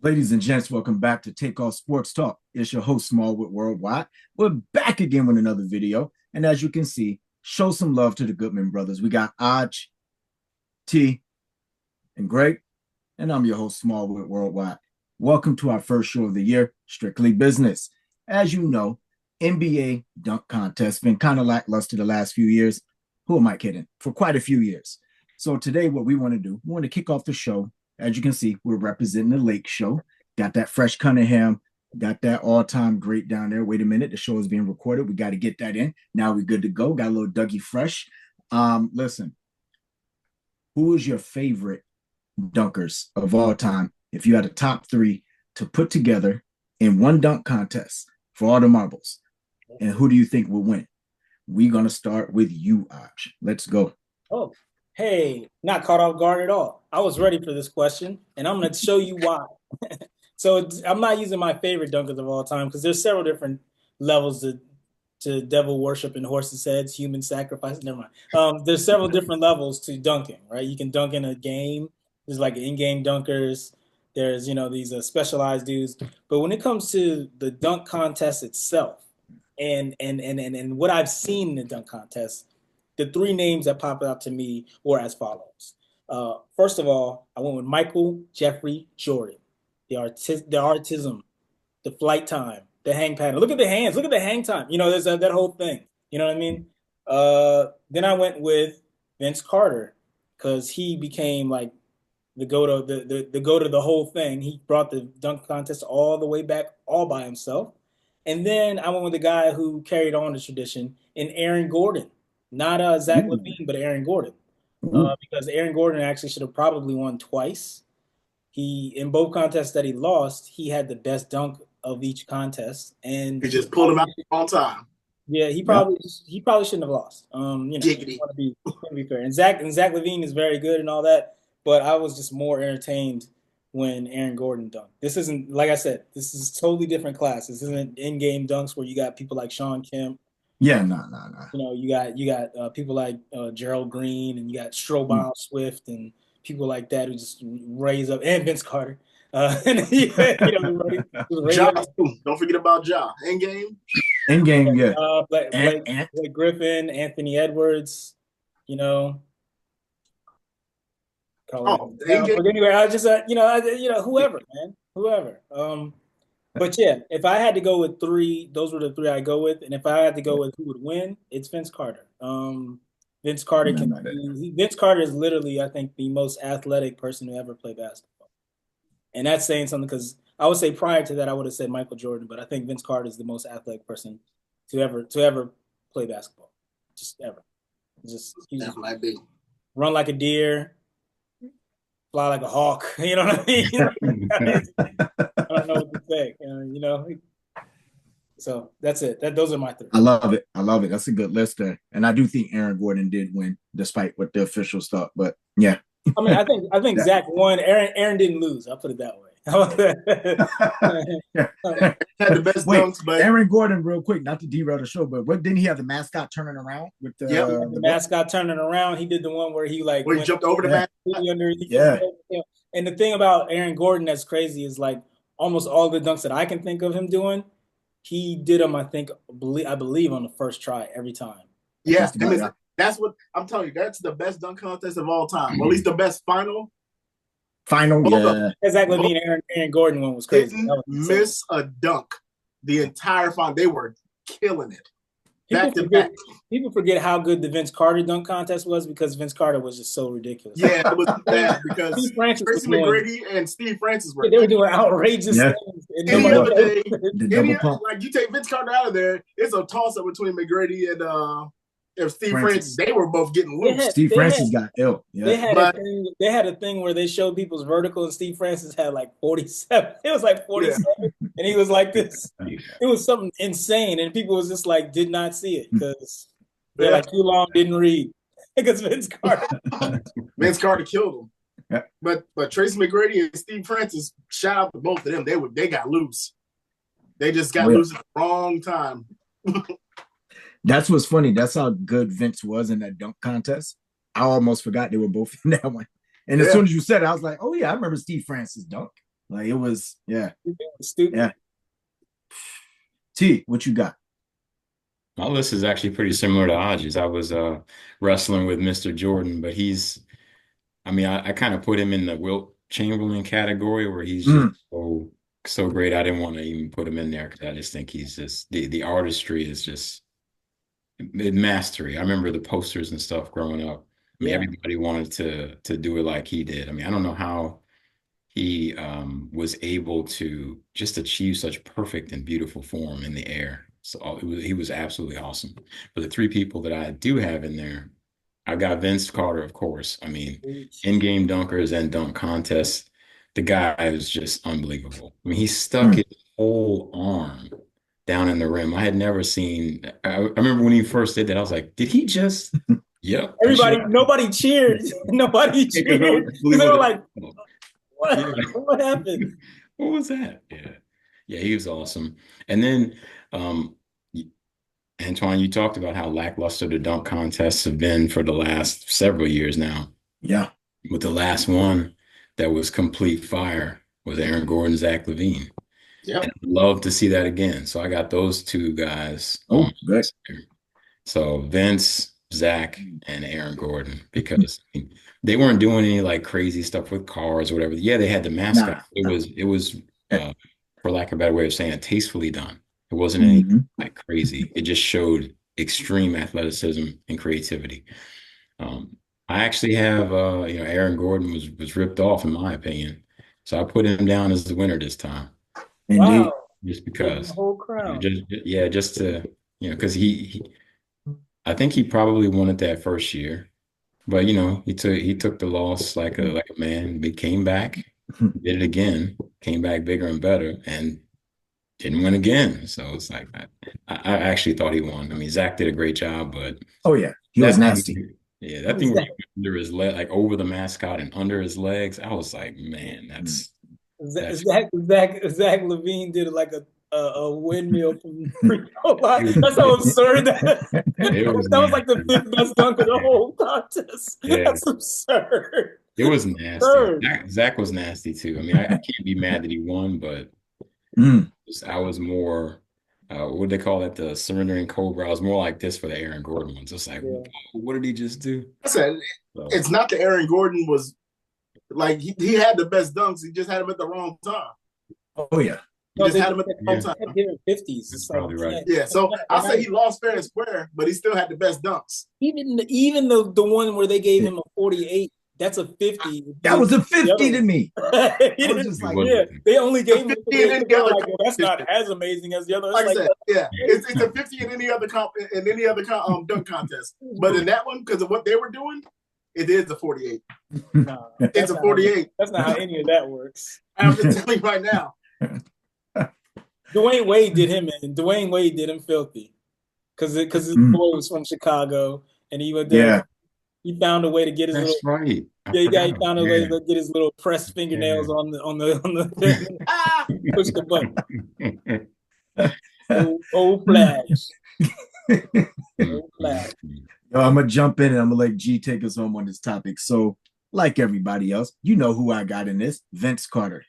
Ladies and gents, welcome back to Takeoff Sports Talk. It's your host, SmallwoodWorldWide. We're back again with another video. And as you can see, show some love to the Goodman brothers. We got Aj, T, and Greg. And I'm your host, SmallwoodWorldWide. Welcome to our first show of the year, Strictly Business. As you know, NBA dunk contest been kind of lackluster the last few years. Who am I kidding? For quite a few years. So today, what we want to do, we want to kick off the show. As you can see, we're representing the Lake Show. Got that fresh Cunningham, got that all-time great down there. Wait a minute, the show is being recorded. We got to get that in. Now we're good to go. Got a little Dougie Fresh. Listen, who is your favorite dunkers of all time? If you had a top three to put together in one dunk contest for all the marbles, and who do you think will win? We're going to start with you, Aj. Let's go. Oh, hey, not caught off guard at all. I was ready for this question, and I'm going to show you why. So I'm not using my favorite dunkers of all time because there's several different levels to devil worship and horses' heads, human sacrifice. Never mind. There's several different levels to dunking, right? You can dunk in a game. There's like in-game dunkers. There's, these specialized dudes. But when it comes to the dunk contest itself and what I've seen in the dunk contest, the three names that popped out to me were as follows. First of all, I went with Michael Jeffrey Jordan. The artism, the flight time, the hang pattern. Look at the hands. Look at the hang time. There's that whole thing. You know what I mean? Then I went with Vince Carter because he became like the go to the whole thing. He brought the dunk contest all the way back all by himself. And then I went with the guy who carried on the tradition in Aaron Gordon. Not Zach LaVine, but Aaron Gordon. Because Aaron Gordon actually should have probably won twice. In both contests that he lost, he had the best dunk of each contest, and he just pulled him out all time. Yeah, he probably shouldn't have lost. Giggity. Want to be fair. And Zach LaVine is very good and all that, but I was just more entertained when Aaron Gordon dunked. This isn't, like I said, this is totally different class. This isn't in-game dunks where you got people like Sean Kemp. Yeah, no. You got people like Gerald Green, and you got Strobaum Swift and people like that who just raise up, and Vince Carter. Don't forget about Ja. In-game, yeah. Blake Griffin, Anthony Edwards, in-game. But anyway, I just whoever. But yeah, if I had to go with three, those were the three I go with. And if I had to go with who would win, it's Vince Carter. Vince Carter Vince Carter is literally, I think, the most athletic person to ever play basketball. And that's saying something because I would say prior to that, I would have said Michael Jordan, but I think Vince Carter is the most athletic person to ever play basketball. Just ever. That might be. Run like a deer, fly like a hawk. You know what I mean? I don't know what to say. So that's it. Those are my three. I love it. That's a good list there. And I do think Aaron Gordon did win, despite what the officials thought. But yeah. I mean, I think Zach won. Aaron didn't lose. I'll put it that way. Had the best dunks, but Aaron Gordon, real quick, not to derail the show, but what didn't he have the mascot turning around with the mascot turning around? He did the one where he jumped over the mascot. Yeah. And the thing about Aaron Gordon that's crazy is like almost all the dunks that I can think of him doing, he did them. I believe on the first try every time. Yeah, that's what I'm telling you. That's the best dunk contest of all time, or at least the best final. Yeah. Exactly. Aaron Gordon one was crazy. Didn't miss a dunk the entire final. They were killing it. People forget how good the Vince Carter dunk contest was because Vince Carter was just so ridiculous. Yeah, it was bad because Tracy McGrady and Steve Francis were. They were doing outrageous things. Any other day, like you take Vince Carter out of there, it's a toss-up between McGrady and Steve Francis. They were both getting loose. Steve Francis got ill. Yeah. They had a thing where they showed people's vertical, and Steve Francis had like 47. It was like 47, and he was like this. It was something insane, and people was just like did not see it because they're like too long didn't read because Vince Carter killed him. Yeah. But Tracy McGrady and Steve Francis, shout out to both of them. They got loose. They just got loose at the wrong time. That's what's funny. That's how good Vince was in that dunk contest. I almost forgot they were both in that one. And as soon as you said it, I was like, oh, yeah, I remember Steve Francis dunk. Like it was, yeah. Stupid. Yeah. T, what you got? My list is actually pretty similar to Aj's. I was wrestling with Mr. Jordan, but I mean, I kind of put him in the Wilt Chamberlain category where he's just Mm, so great. I didn't want to even put him in there because I just think he's just the artistry is just mastery. I remember the posters and stuff growing up. I mean, Yeah. everybody wanted to do it like he did. I mean, I don't know how he was able to just achieve such perfect and beautiful form in the air. So he was absolutely awesome. But the three people that I do have in there, I got Vince Carter, of course. I mean, in-game dunkers and dunk contests. The guy is just unbelievable. I mean, he stuck mm. his whole arm down in the rim. I had never seen. I remember when he first did that. I was like, did he just? Yep. Nobody cheered. Nobody cheered. They were like, what? Yeah. What happened? What was that? Yeah. Yeah, he was awesome. And then Antoine, you talked about how lackluster the dunk contests have been for the last several years now. Yeah. With the last one that was complete fire was Aaron Gordon, Zach LaVine. Yep. And I'd love to see that again. So I got those two guys Oh, on my list here. So Vince, Zach, and Aaron Gordon, because they weren't doing any like crazy stuff with cars or whatever. Yeah, they had the mascot. Nah. It was for lack of a better way of saying it, tastefully done. It wasn't Mhm. anything like crazy. It just showed extreme athleticism and creativity. I actually have Aaron Gordon was ripped off in my opinion. So I put him down as the winner this time. Indeed. Wow. Just The because. whole crowd. Just to because he I think he probably won it that first year. But he took the loss like a man. He came back, did it again, came back bigger and better, and didn't win again. So it's like I actually thought he won. I mean, Zach did a great job, but Oh yeah, he was that nasty. thing, yeah, that thing where he went under his leg, like over the mascot and under his legs, I was like, man, that's Zach LaVine did like a windmill from free throw line. it was, That's how absurd that. it was That was like the nasty. fifth best dunk of the whole contest. Yeah, That's absurd. it was nasty. Absurd. Zach was nasty too. I mean, I can't be mad that he won, but Mm. I was more, what do they call it? The surrendering cobra. I was more like this for the Aaron Gordon ones. It's like, what did he just do? I said, it's not that Aaron Gordon was like he had the best dunks. He just had them at the wrong time. Oh yeah. He just had them at the wrong time. Given 50s. That's probably right. Yeah, so I'll say he lost fair and square, but he still had the best dunks. Even the one where they gave him a 48, that's a 50. That was a 50 to me. He was just like, yeah, they only gave him 50 and then like, well, that's not as amazing as the other. Like I said, yeah, it's a 50 in any other dunk contest, but in that one, because of what they were doing, it is a 48. No, it's a 48. That's not how any of that works. I'm just telling you right now. Dwayne Wade did him in. Dwayne Wade did him filthy, because his boy was from Chicago, and he went there. Yeah. He found a way to get his That's right. He found a way to get his little pressed fingernails on the push the button. Old flash. Old flash. Yo, I'm gonna jump in and I'm gonna let G take us home on this topic. So, like everybody else, you know who I got in this, Vince Carter.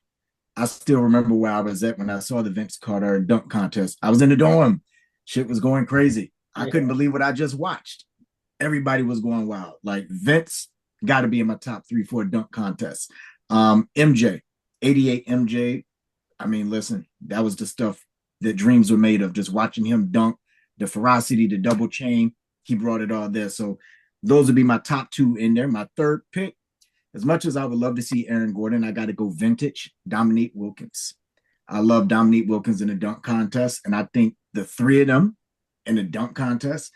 I still remember where I was at when I saw the Vince Carter dunk contest. I was in the dorm. Shit was going crazy. I couldn't believe what I just watched. Everybody was going wild. Like Vince got to be in my top 3-4 dunk contests. MJ, 88 MJ. I mean, listen, that was the stuff that dreams were made of. Just watching him dunk, the ferocity, the double chain. He brought it all there. So those would be my top two in there. My third pick, as much as I would love to see Aaron Gordon, I got to go vintage, Dominique Wilkins. I love Dominique Wilkins in the dunk contest. And I think the three of them in the dunk contest,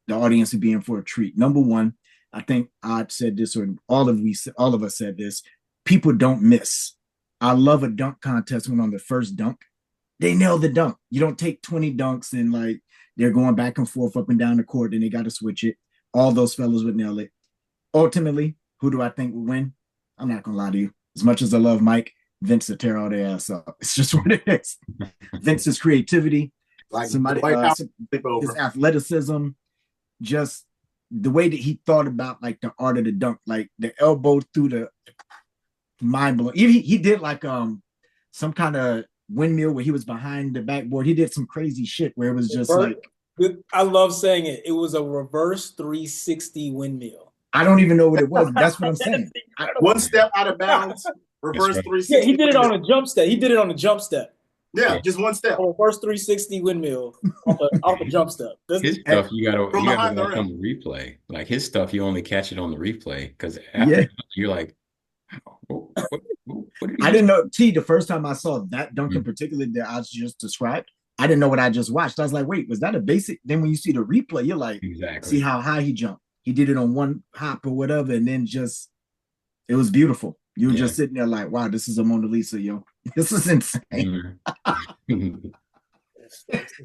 the audience would be in for a treat. Number one, I think I said this, or all of us said this, people don't miss. I love a dunk contest when on the first dunk, they nail the dunk. You don't take 20 dunks and like they're going back and forth up and down the court, and they got to switch it. All those fellas would nail it. Ultimately, who do I think will win? I'm not going to lie to you. As much as I love Mike, Vince will tear all their ass up. It's just what it is. Vince's creativity, his athleticism, just the way that he thought about like the art of the dunk, like the elbow through the mind blowing. He did like some kind of windmill where he was behind the backboard. He did some crazy shit where it was just like, I love saying it. It was a reverse 360 windmill. I don't even know what it was. That's what I'm saying. One step out of bounds, reverse right. 360. Yeah, he did it on a jump step. He did it on a jump step. Yeah, just one step. A reverse 360 windmill off a jump step. His stuff you gotta From behind the watch rim. on the replay. Like his stuff, you only catch it on the replay because Yeah. you're like, what did he I didn't know. The first time I saw that dunk in particular that I just described, I didn't know what I just watched. I was like, wait, was that a basic? Then when you see the replay, you're like, exactly see how high he jumped. He did it on one hop or whatever, and then just it was beautiful. You were just sitting there like, wow, this is a Mona Lisa, yo. This is insane.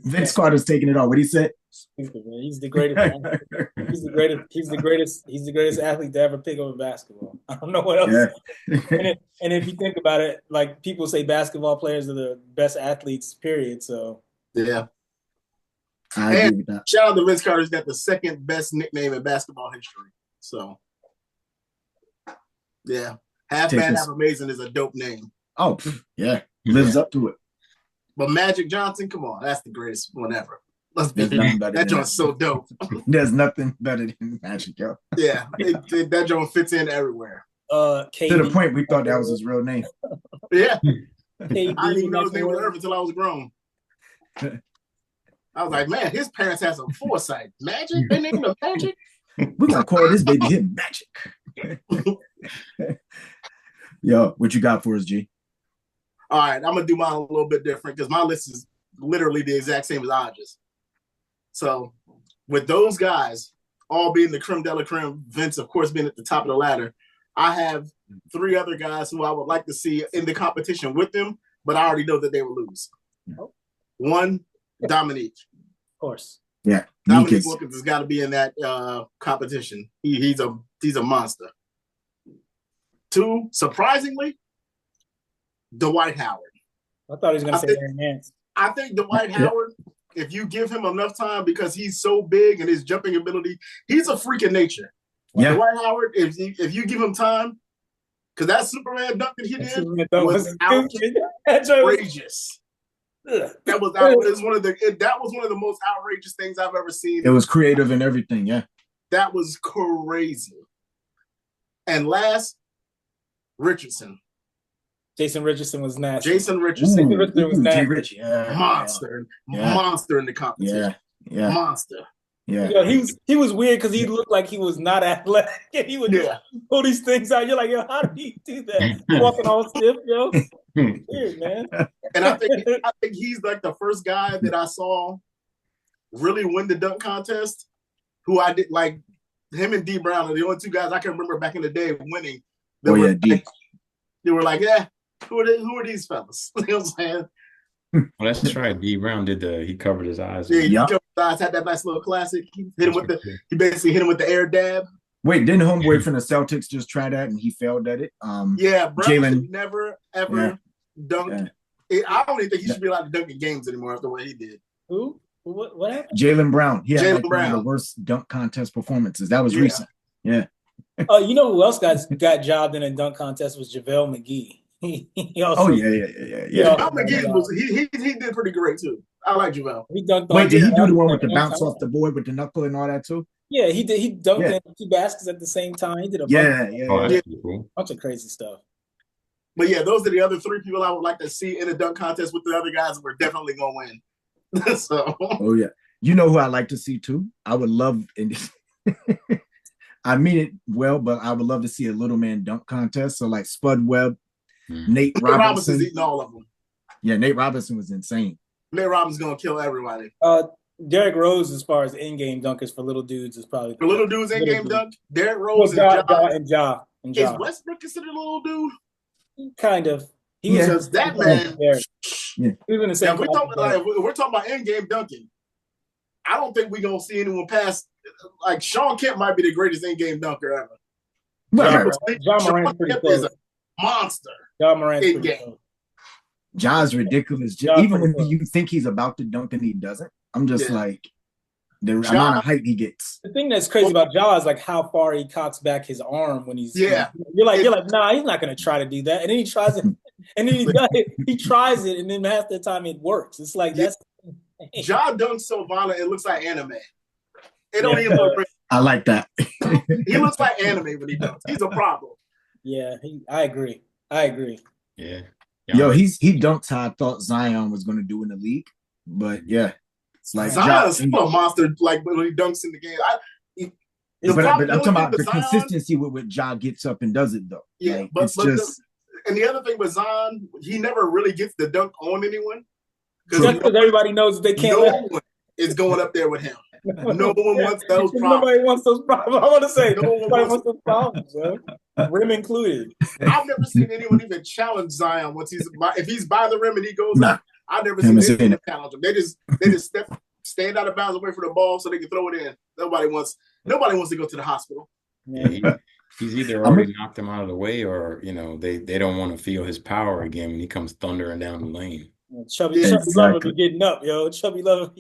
Vince Carter's taking it all. What he said? He's the greatest. He's the greatest. He's the greatest. He's the greatest athlete to ever pick up a basketball. I don't know what else. Yeah. And if you think about it, like people say, basketball players are the best athletes. Period. So yeah. I agree with that. Shout out to Vince Carter. He's got the second best nickname in basketball history. So, yeah. Half Bad, Half Amazing is a dope name. Oh, yeah. Lives up to it. But Magic Johnson, come on. That's the greatest one ever. That joint's so dope. There's nothing better than Magic, yo. Yeah. That joint fits in everywhere. To the point we thought that was his real name. Yeah. I didn't even know his name was Irv until I was grown. I was like, man, his parents had some foresight. Magic? They named him Magic? We're going to call this baby here Magic. Yo, what you got for us, G? All right, I'm going to do mine a little bit different because my list is literally the exact same as Hodges. So with those guys all being the creme de la creme, Vince, of course, being at the top of the ladder, I have three other guys who I would like to see in the competition with them, but I already know that they will lose. One, Dominique. Of course. Yeah. Dominique Wilkins has got to be in that competition. He's a monster. Two, surprisingly, Dwight Howard. I thought he was going to say Aaron Nance. I think Dwight Howard, if you give him enough time, because he's so big and his jumping ability, he's a freak of nature. Yeah. Dwight Howard, if you give him time, because that Superman dunk that he did was outrageous. That was one of the most outrageous things I've ever seen. It was creative and everything, yeah. That was crazy. And last, Richardson. Jason Richardson was nasty. Jason Richardson was nasty. Rich, yeah. Monster in the competition. Yeah. Monster. Yeah. Yo, he was weird because he looked like he was not athletic. And he would pull these things out. You're like, yo, how did he do that? Walking all stiff, yo. Weird, man. And I think he's like the first guy that I saw really win the dunk contest. Who I did like him and D Brown are the only two guys I can remember back in the day winning. They were like, yeah, who are these fellas? You know what I'm saying? Well, that's right. D Brown he covered his eyes. Yeah, he covered his eyes, had that nice little classic. He basically hit him with the air dab. Wait, didn't homeboy from the Celtics just try that and he failed at it? Brown should never ever dunk. I don't even think he should be allowed to dunk in games anymore after what he did. Who? What happened? Jaylen Brown. He had one of the worst dunk contest performances. That was recent. Yeah. You know who else got jobbed in a dunk contest was JaVale McGee. He also, JaVale McGee he did pretty great too. I like JaVale. He dunked. Wait, did he do the one with the bounce off the board with the knuckle and all that too? Yeah, he did. He dunked in 2 baskets at the same time. He did a bunch of crazy stuff. But yeah, those are the other 3 people I would like to see in a dunk contest with the other guys. We're definitely gonna win. So. Oh yeah, you know who I like to see too. I would love, and I mean it well, but I would love to see a little man dunk contest. So like Spud Webb, Nate Robinson's eating all of them. Yeah, Nate Robinson was insane. Nate Robinson's gonna kill everybody. Derrick Rose, as far as in-game dunkers for little dudes, is probably for little dudes in-game dunk. Derrick Rose and Ja. Is Westbrook considered a little dude? Kind of. Because that man. Even the same. We're talking about in-game dunking. I don't think we're gonna see anyone past. Like Sean Kemp might be the greatest in-game dunker ever. John Morant's pretty close. Is a monster. John Morant's pretty close. Ja's ridiculous. Even when you think he's about to dunk and he doesn't, I'm just like the amount of height he gets. The thing that's crazy about Ja is like how far he cocks back his arm when he's. You're like, nah, he's not gonna try to do that, and then he tries it. And then he does it. He tries it, and then half the time it works. It's like that's. Ja dunks so violent, it looks like anime. It don't even look real. I like that. He looks like anime when he dunks. He's a problem. Yeah, I agree. Yeah. Yo, he dunks how I thought Zion was going to do in the league. But yeah, it's like Zion's still a monster. Like when he dunks in the game, but I'm talking about the consistency with Ja gets up and does it though. Yeah, like, but and the other thing with Zion, he never really gets the dunk on anyone because everybody knows they can't. No one is going up there with him. No one wants those problems. Nobody wants those problems. I want to say nobody wants those problems, yo. Rim included. I've never seen anyone even challenge Zion once if he's by the rim and he goes up. I've never seen anyone challenge him. They just stand out of bounds away from the ball so they can throw it in. Nobody wants to go to the hospital. Yeah, he's either already knocked him out of the way, or they don't want to feel his power again when he comes thundering down the lane. Chubby Love be getting up, yo. Chubby Love.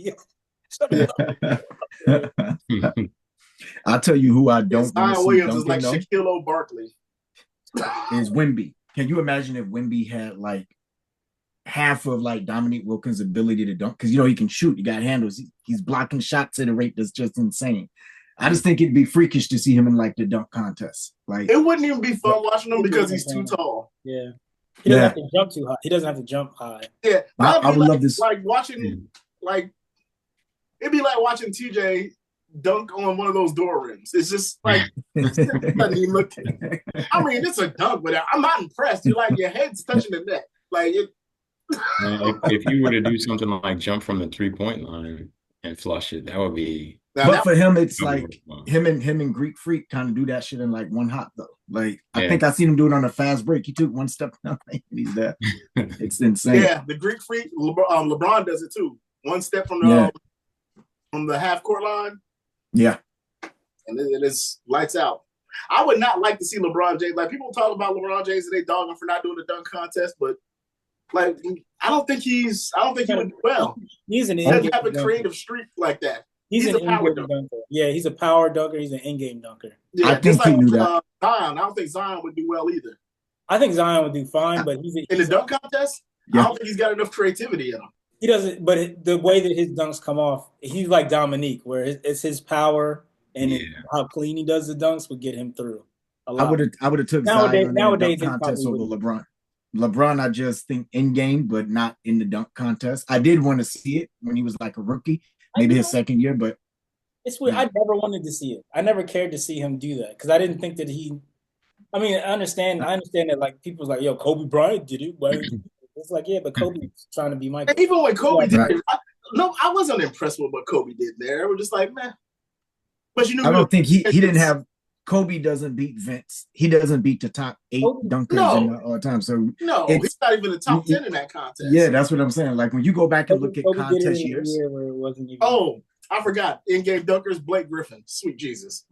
I'll tell you who I don't want to see Williams is like Shaquille O'Barkley. Is Wemby. Can you imagine if Wemby had like half of like Dominique Wilkins' ability to dunk? Because he can shoot. He got handles. He's blocking shots at a rate that's just insane. I just think it'd be freakish to see him in like the dunk contest. Like it wouldn't even be fun watching him because he's too tall. Yeah. He doesn't have to jump too high. He doesn't have to jump high. Yeah. I would love this. Like watching it'd be like watching TJ dunk on one of those door rims. It's just like it doesn't even look. I mean, it's a dunk, but I'm not impressed. You're like your head's touching the net. Like it. If you were to do something like jump from the 3-point line and flush it, that would be. But for him, it's like him and Greek Freak kind of do that shit in like one hop though. Like I think I seen him do it on a fast break. He took one step down and he's there. It's insane. Yeah, the Greek Freak, LeBron does it too. One step from the half court line. Yeah, and it is lights out. I would not like to see LeBron James. Like people talk about LeBron James and they dog him for not doing the dunk contest, but like I don't think he would do well. He doesn't have a creative streak like that. He's a power dunker. Yeah, he's a power dunker. He's an in-game dunker. Yeah, I think he knew that. Zion. I don't think Zion would do well either. I think Zion would do fine, but he's in the dunk contest. I don't think he's got enough creativity in him. He doesn't, but the way that his dunks come off, he's like Dominique, where it's his power and how clean he does the dunks would get him through. I would have took Zion in the dunk contest over LeBron. LeBron, I just think in game, but not in the dunk contest. I did want to see it when he was like a rookie, maybe his second year, but it's weird. I never wanted to see it. I never cared to see him do that because I didn't think that he. I mean, I understand that like people's like, yo, Kobe Bryant did it. It's like, yeah, but Kobe's trying to be Michael. Even when Kobe did it, I wasn't impressed with what Kobe did there. We're just like, man. But I don't think he didn't have. Kobe doesn't beat Vince. He doesn't beat the top 8 dunkers in all time. So he's not even the top 10 in that contest. Yeah, that's what I'm saying. Like when you go back and look at contest years. Where it wasn't even I forgot. In-game dunkers, Blake Griffin. Sweet Jesus.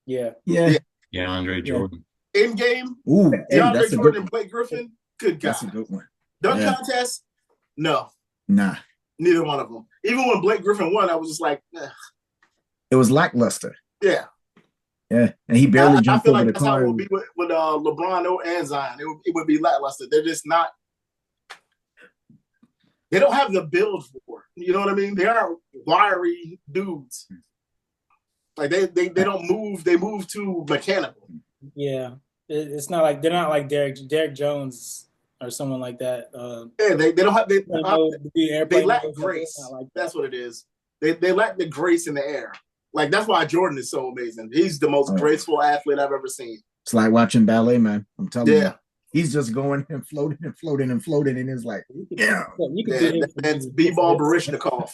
Yeah. Andre Jordan. In-game, DeAndre Jordan and Blake Griffin. Good God. That's a good one. Dunk contest? No. Nah. Neither one of them. Even when Blake Griffin won, I was just like, It was lackluster. Yeah. Yeah, and he barely jumped over the car. That's how it would be with LeBron and Zion. It would be lackluster. They're just not. They don't have the build for it. You know what I mean? They aren't wiry dudes. Like they don't move. They move too mechanical. Yeah, it's not like they're not like Derek Jones or someone like that. They don't have. They lack grace. That's what it is. They lack the grace in the air. Like, that's why Jordan is so amazing. He's the most graceful athlete I've ever seen. It's like watching ballet, man. I'm telling you. He's just going and floating and floating and floating, and it's like, that's B-ball Barishnikov.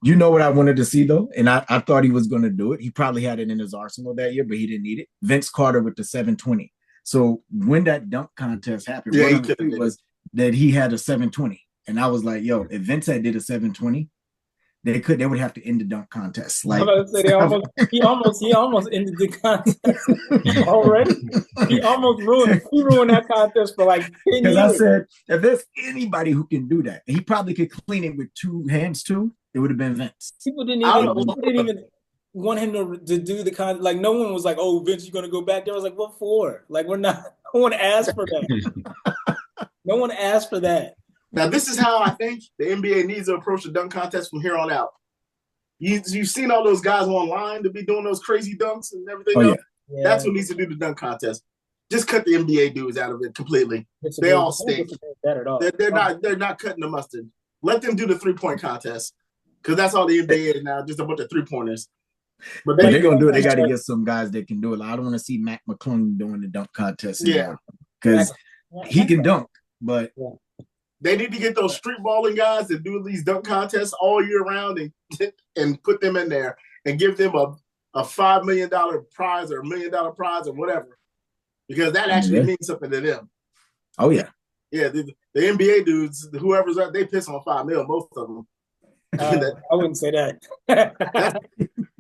You know what I wanted to see, though? And I thought he was going to do it. He probably had it in his arsenal that year, but he didn't need it. Vince Carter with the 720. So when that dunk contest happened, was that he had a 720. And I was like, yo, if Vince had did a 720, they would have to end the dunk contest. Like, he almost ended the contest already. He almost ruined that contest for like 10 years. Because I said, if there's anybody who can do that, he probably could clean it with 2 hands too. It would have been Vince. People didn't even want him to do the contest. Like no one was like, "Oh, Vince, you're gonna go back there." I was like, "What for?" Like we're not No one asked for that. No one asked for that. Now, this is how I think the NBA needs to approach the dunk contest from here on out. You've seen all those guys online to be doing those crazy dunks and everything else? Yeah. That's what needs to do the dunk contest. Just cut the NBA dudes out of it completely. They all stink. They're not cutting the mustard. Let them do the 3-point contest, because that's all the NBA is now, just a bunch of 3-pointers. But they're gonna do it. They got to get some guys that can do it. Like, I don't want to see Mac McClung doing the dunk contest anymore, because he can dunk, but they need to get those street balling guys that do these dunk contests all year round and put them in there and give them a $5 million prize or $1 million prize or whatever, because that actually means something to them. Oh yeah. Yeah, the NBA dudes, whoever's out, they piss on $5 million, most of them. I wouldn't say that.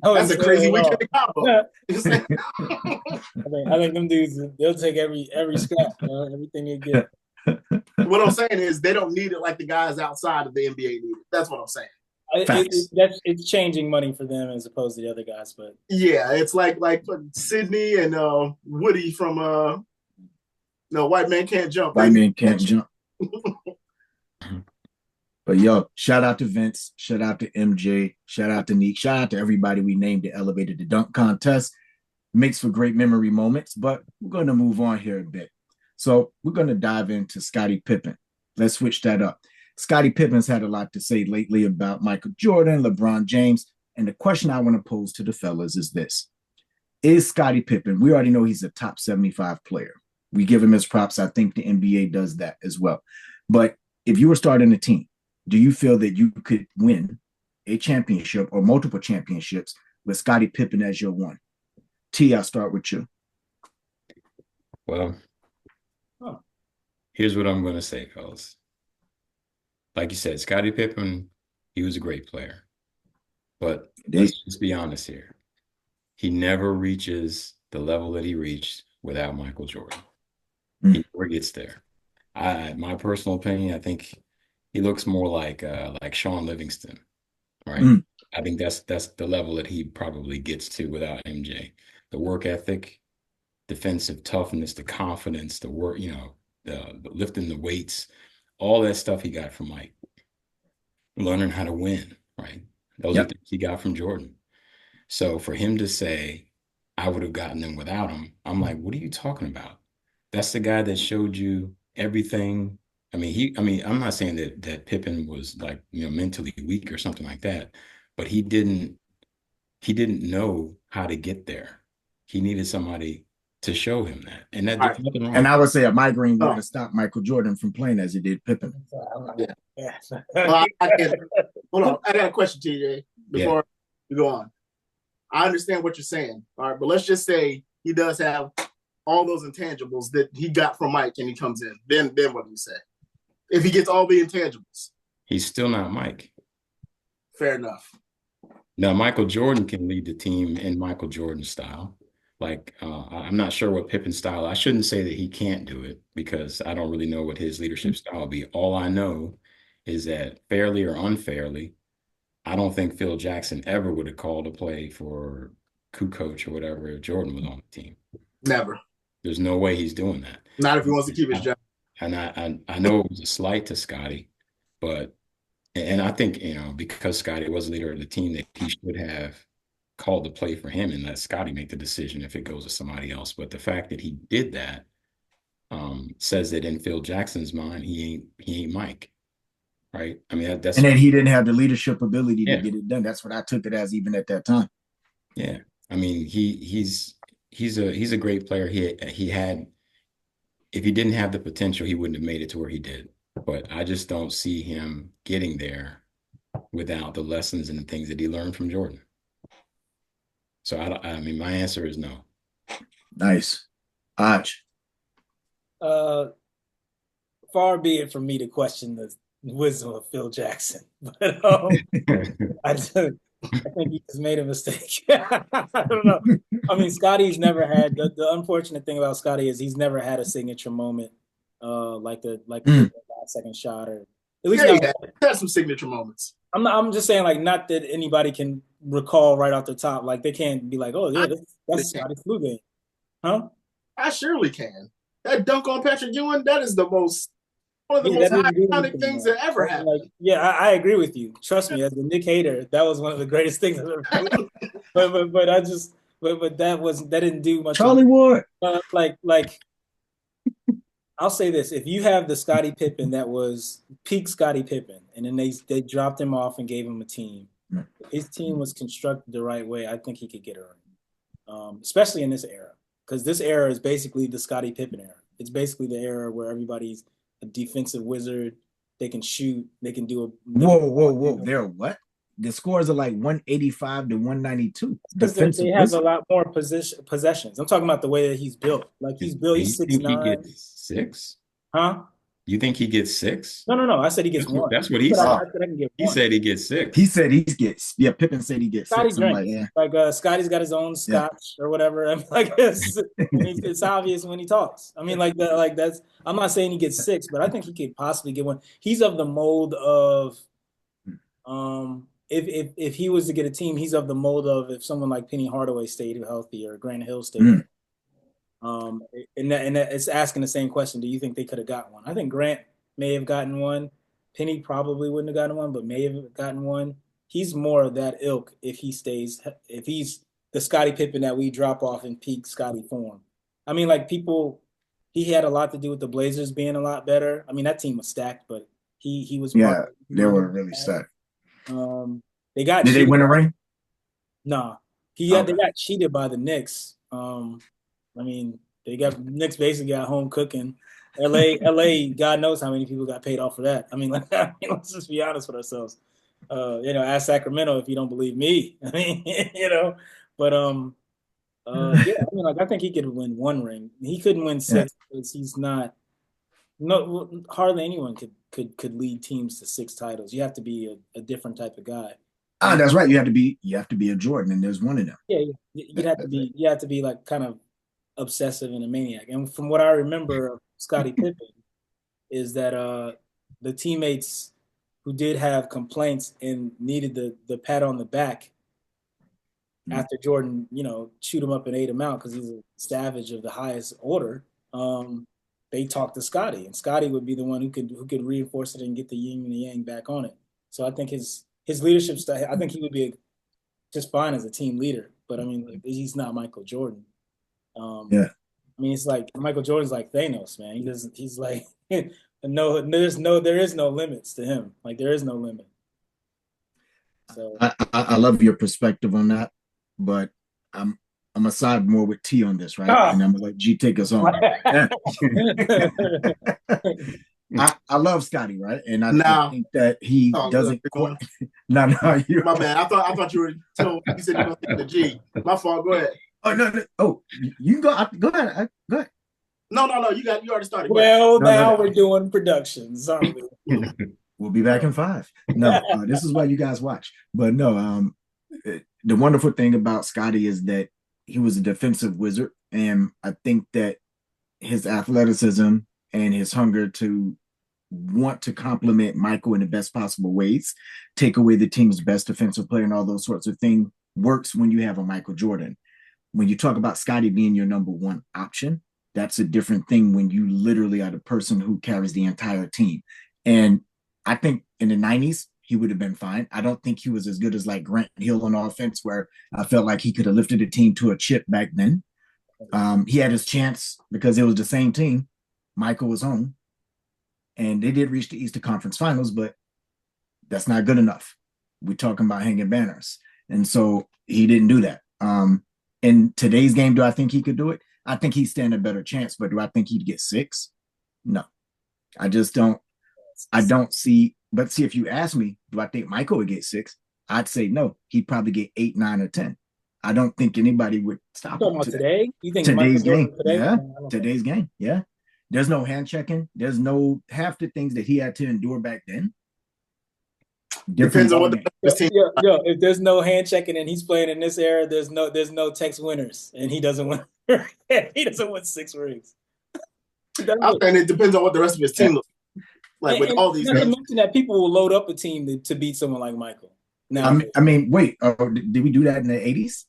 That's a crazy weekend in combo. I think them dudes, they'll take every scrap, everything they get. What I'm saying is they don't need it like the guys outside of the NBA need it. That's what I'm saying. It's changing money for them as opposed to the other guys, but yeah, it's like Sydney and Woody from No, White Man Can't Jump. White Man Can't Jump. But yo, shout out to Vince, shout out to MJ, shout out to Neek, shout out to everybody we named that elevated the dunk contest. Makes for great memory moments, but we're going to move on here a bit. So we're going to dive into Scottie Pippen. Let's switch that up. Scottie Pippen's had a lot to say lately about Michael Jordan, LeBron James, and the question I want to pose to the fellas is this. Is Scottie Pippen, we already know he's a top 75 player. We give him his props. I think the NBA does that as well. But if you were starting a team, do you feel that you could win a championship or multiple championships with Scottie Pippen as your one? T, I'll start with you. Well, here's what I'm going to say, fellas. Like you said, Scottie Pippen, he was a great player. But let's just be honest here. He never reaches the level that he reached without Michael Jordan. He never gets there. My personal opinion, I think he looks more like Sean Livingston, right? I think that's the level that he probably gets to without MJ. The work ethic, defensive toughness, the confidence, the work, the lifting the weights, all that stuff he got from Mike. Learning how to win, right? Those are things he got from Jordan. So for him to say, I would have gotten them without him, I'm like, what are you talking about? That's the guy that showed you everything. I'm not saying that Pippen was like, mentally weak or something like that, but he didn't know how to get there. He needed somebody to show him that. And that there's nothing wrong. And I would say a migraine wouldn't have stopped Michael Jordan from playing as he did Pippen. Yeah. Hold on. I got a question, TJ, before we go on. I understand what you're saying. All right, but let's just say he does have all those intangibles that he got from Mike and he comes in. Then what do you say? If he gets all the intangibles. He's still not Mike. Fair enough. Now, Michael Jordan can lead the team in Michael Jordan style. Like, I'm not sure what Pippen's style. I shouldn't say that he can't do it because I don't really know what his leadership style will be. All I know is that fairly or unfairly, I don't think Phil Jackson ever would have called a play for Kukoc or whatever if Jordan was on the team. Never. There's no way he's doing that. Not if he wants to keep his job. And I know it was a slight to Scottie, but I think, because Scottie was the leader of the team, that he should have called the play for him and let Scottie make the decision if it goes to somebody else. But the fact that he did that says that in Phil Jackson's mind, he ain't Mike. Right. I mean, that's and then he didn't have the leadership ability to get it done. That's what I took it as even at that time. Yeah. I mean, he's a great player. He had, if he didn't have the potential, he wouldn't have made it to where he did. But I just don't see him getting there without the lessons and the things that he learned from Jordan. So my answer is no. Nice. Aj. Far be it from me to question the wisdom of Phil Jackson, but I think he just made a mistake. I don't know. I mean, Scottie's never had the unfortunate thing about Scottie is he's never had a signature moment, like the last second shot, or at least had some signature moments. I'm just saying, like, not that anybody can recall right off the top. Like, they can't be like, oh yeah, that's Scottie flu game, huh? I surely can. That dunk on Patrick Ewing, that is one of the most iconic things that ever happened. I agree with you. Trust me, as a Knick hater, that was one of the greatest things I've ever seen. but that didn't do much. Charlie Ward. I'll say this: if you have the Scottie Pippen that was peak Scottie Pippen, and then they dropped him off and gave him a team, if his team was constructed the right way, I think he could get a ring, especially in this era, because this era is basically the Scottie Pippen era. It's basically the era where everybody's a defensive wizard. They can shoot. They can do a whoa. They're what? The scores are like 185 to 192. Because they have a lot more possessions. I'm talking about the way that he's built. Like he's built. He's 6'9". He gets 6? Huh? You think he gets 6? No. I said he gets 1. That's what he said. He said he gets 6. He said he gets. Yeah, Pippen said he gets Scottie 6. Scotty's got his own scotch or whatever. I'm like, it's obvious when he talks. I mean, that's. I'm not saying he gets 6, but I think he could possibly get 1. He's of the mold of, If he was to get a team, he's of the mold of if someone like Penny Hardaway stayed healthy or Grant Hill stayed healthy. And it's asking the same question. Do you think they could have got one? I think Grant may have gotten one. Penny probably wouldn't have gotten one, but may have gotten one. He's more of that ilk if he's the Scottie Pippen that we drop off in peak Scottie form. I mean, he had a lot to do with the Blazers being a lot better. I mean, that team was stacked, but he was. Yeah, they were really stacked. Did they win a ring? No. They got cheated by the Knicks. I mean, they got Knicks basically got home cooking. LA, God knows how many people got paid off for that. I mean, let's just be honest with ourselves. Ask Sacramento if you don't believe me. I mean, but I think he could win 1 ring. He couldn't win 6 because he's not. No, hardly anyone could lead teams to 6 titles. You have to be a different type of guy. That's right. You have to be a Jordan, and there's one of them. Yeah. You have to be like kind of obsessive and a maniac. And from what I remember of Scottie Pippen is that the teammates who did have complaints and needed the pat on the back after Jordan, chewed him up and ate him out because he's a savage of the highest order. They talked to Scottie, and Scottie would be the one who could reinforce it and get the yin and the yang back on it. So I think his leadership style, I think he would be just fine as a team leader. But I mean, he's not Michael Jordan. I mean, it's like Michael Jordan's like Thanos, man. He's like there is no limits to him. Like there is no limit. So I love your perspective on that, but I'm gonna side more with T on this, right? And I'm gonna let G take us on. I love Scottie, right? And I think that he doesn't. No, my bad. I thought you were told. You said you were going to the G. My fault. Go ahead. Oh no! Oh, you go ahead. Go ahead. No. You already started. Now we're doing productions, aren't we? We'll be back in 5. No, this is why you guys watch. But no, the wonderful thing about Scottie is that he was a defensive wizard, and I think that his athleticism and his hunger to want to complement Michael in the best possible ways, take away the team's best defensive player and all those sorts of things works when you have a Michael Jordan. When you talk about Scottie being your number 1 option, that's a different thing when you literally are the person who carries the entire team. And I think in the 90s, he would have been fine. I don't think he was as good as like Grant Hill on offense, where I felt like he could have lifted the team to a chip back then. He had his chance because it was the same team. Michael was home. And they did reach the Eastern Conference Finals, but that's not good enough. We're talking about hanging banners. And so he didn't do that. In today's game, do I think he could do it? I think he'd stand a better chance, but do I think he'd get 6? No. I just don't. I don't see. But see, if you ask me, do I think Michael would get 6? I'd say no. He'd probably get 8, 9, or 10. I don't think anybody would stop him today. You think today's game? Today? Yeah, today's game. Yeah. There's no hand checking. There's no half the things that he had to endure back then. Depends on what the team. If there's no hand checking and he's playing in this era, there's no Tex winners, and he doesn't win. He doesn't win 6 rings. And it depends on what the rest of his team looks like. With all these, you mentioned that people will load up a team to beat someone like Michael. Now, I mean, wait, did we do that in the 80s?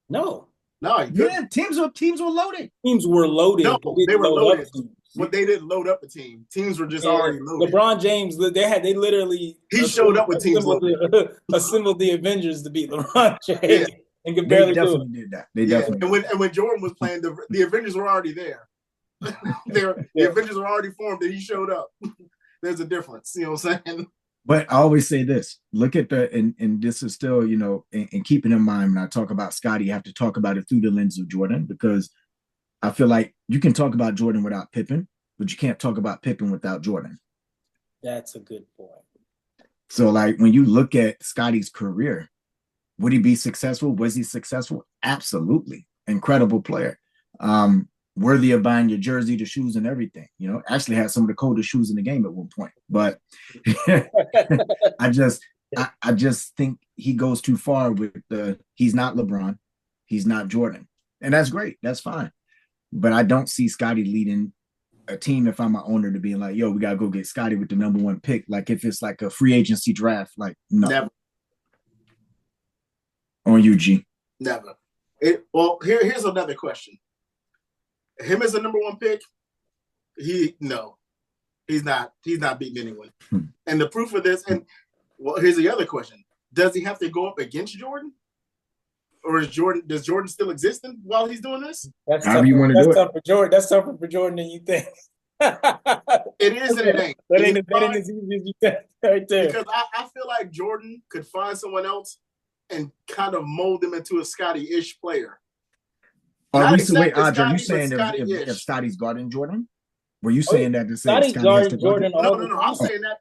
No. No, he couldn't. Yeah, teams were loaded. Teams were loaded. No, they were loaded. Teams. But they didn't load up a team. Teams were just already loaded. LeBron James, they literally showed up with teams loaded. Assembled the Avengers to beat LeBron James and could barely do it. Did that. They definitely. And when Jordan was playing, the Avengers were already there. The Avengers were already formed, and he showed up. There's a difference. You know what I'm saying? But I always say this: look at and this is still, and keeping in mind when I talk about Scottie, you have to talk about it through the lens of Jordan, because I feel like you can talk about Jordan without Pippen, but you can't talk about Pippen without Jordan. That's a good point. So, like, when you look at Scottie's career, would he be successful? Was he successful? Absolutely. Incredible player. Worthy of buying your jersey, the shoes, and everything. Actually had some of the coldest shoes in the game at one point. But I just think he goes too far with he's not LeBron, he's not Jordan. And that's great. That's fine. But I don't see Scottie leading a team, if I'm an owner, to being like, yo, we got to go get Scottie with the number 1 pick. Like, if it's like a free agency draft, like, no. Never. On UG. Never. Here's another question. Him as a number 1 pick, he's not beating anyone. And the proof of this, here's the other question. Does he have to go up against Jordan? Or does Jordan still exist while he's doing this? That's tougher for Jordan. That's tougher for Jordan than you think. It is and it ain't. That ain't as easy as you think right there. Because I feel like Jordan could find someone else and kind of mold them into a Scottie-ish player. Are you saying if Scottie's guarding Jordan? Were you saying that to say Scottie guarding Jordan? No. I'm saying that.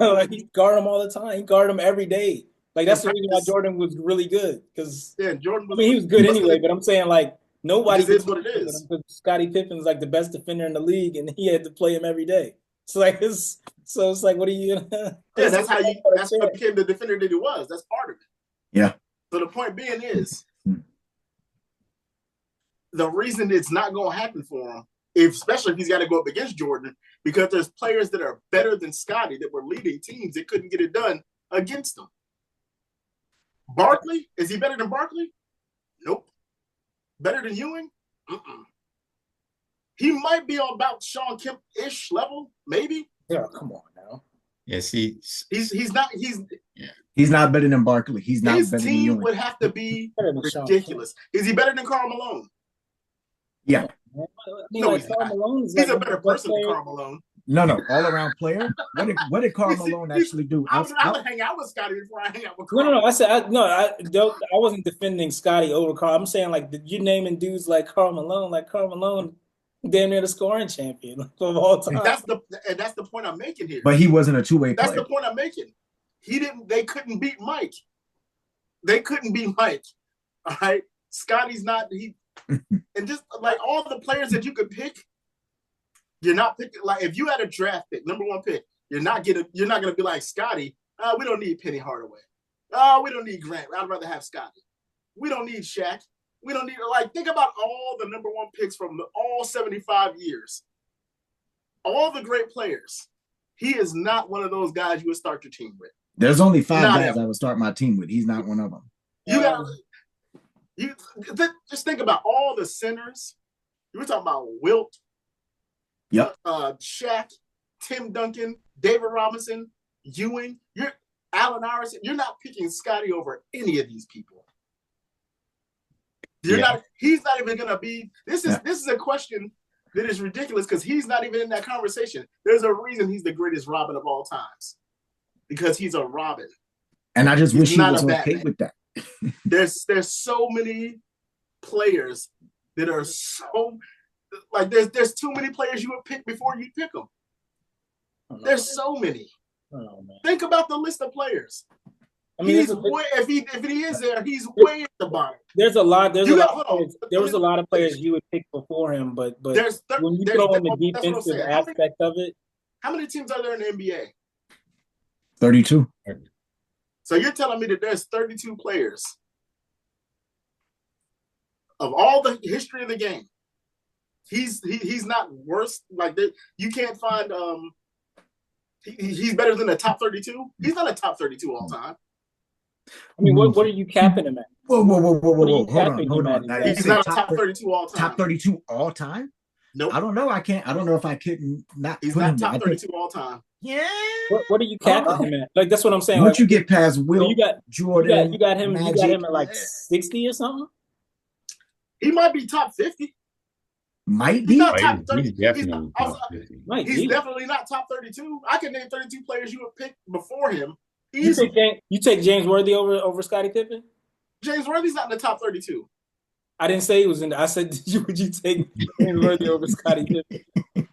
Like, he guard him all the time. He guard him every day. Like, that's the reason why Jordan was really good. Because Jordan. He was good anyway. But I'm saying, like, nobody is what it is. Scottie Pippen's like the best defender in the league, and he had to play him every day. So it's like, what are you? That's what became the defender that he was. That's part of it. Yeah. So the point being is, the reason it's not going to happen for him, especially if he's got to go up against Jordan, because there's players that are better than Scottie that were leading teams that couldn't get it done against him. Barkley, is he better than Barkley? Nope. Better than Ewing? He might be on about Sean Kemp-ish level, maybe. Yeah, come on now. Yes, he's not. He's not better than Barkley. He's not better than Ewing. His team would have to be ridiculous. Is he better than Karl Malone? Yeah. He's a better person than Karl Malone. No, all around player. What did Karl Malone actually do? I would hang out with Scottie before I hang out with Karl. No. I said I wasn't defending Scottie over Karl. I'm saying, like, you naming dudes like Karl Malone. Like, Karl Malone, damn near the scoring champion of all time. That's the point I'm making here. But he wasn't a two-way player. That's the point I'm making. They couldn't beat Mike. All right. Scottie's not and just like all the players that you could pick, you're not picking. Like, if you had a draft pick, number 1 pick, you're not gonna be like Scottie. We don't need Penny Hardaway. We don't need Grant. I'd rather have Scottie. We don't need Shaq. We don't need, like, think about all the number 1 picks from all 75 years. All the great players. He is not one of those guys you would start your team with. There's only 5 guys I would start my team with. He's not one of them. You just think about all the centers. You were talking about Wilt, Shaq, Tim Duncan, David Robinson, Ewing. Allen Iverson. You're not picking Scottie over any of these people. He's not even going to be. This is a question that is ridiculous because he's not even in that conversation. There's a reason he's the greatest Robin of all times, because he's a Robin. And I just wish he was okay with that. There's so many players that are so, like, there's too many players you would pick before you pick them. There's so many. Think about the list of players. I mean, if he is there, he's way at the bottom. There was a lot of players you would pick before him, but when you throw in the defensive aspect of it. How many teams are there in the NBA? 32. So you're telling me that there's 32 players of all the history of the game. He's not worse. Like, you can't find he's better than the top 32. He's not a top 32 all time. I mean, what are you capping him at? Whoa. What are you Hold capping on. him at Now, you He's exactly? say not a top 32 all time. top 32 all time? Nope. I don't know. I don't know if I couldn't not He's put not him there. top 32 all time. Yeah. What are you capping him at? Like that's what I'm saying. Once Like you get past Will, you got Jordan, you got him Magic, at like 60 or something. He might be top 50. might He's be. not top 30. He's definitely top 50. He's definitely not top 32. I can name 32 players you would pick before him. You take James Worthy over Scottie Pippen? James Worthy's not in the top 32. I didn't say he was in. I said, would you take James Worthy over Scottie Pippen?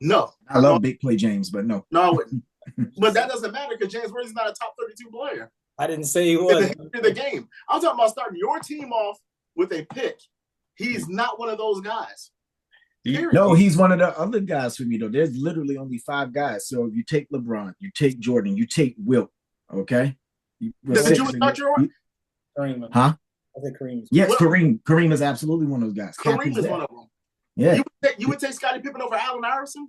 No. I love big play James, but no. No, I wouldn't. But that doesn't matter because James Worthy's not a top 32 player. I didn't say he was. In the game. I'm talking about starting your team off with a pick. He's not one of those guys. No, he's one of the other guys for me, though. There's literally only 5 guys. So if you take LeBron, you take Jordan, you take Wilt, okay? Did you start your Kareem? Huh? I said Kareem. Yes, Kareem. Kareem is absolutely one of those guys. Kareem is one of them. Yeah. You would take Scottie Pippen over Allen Iverson?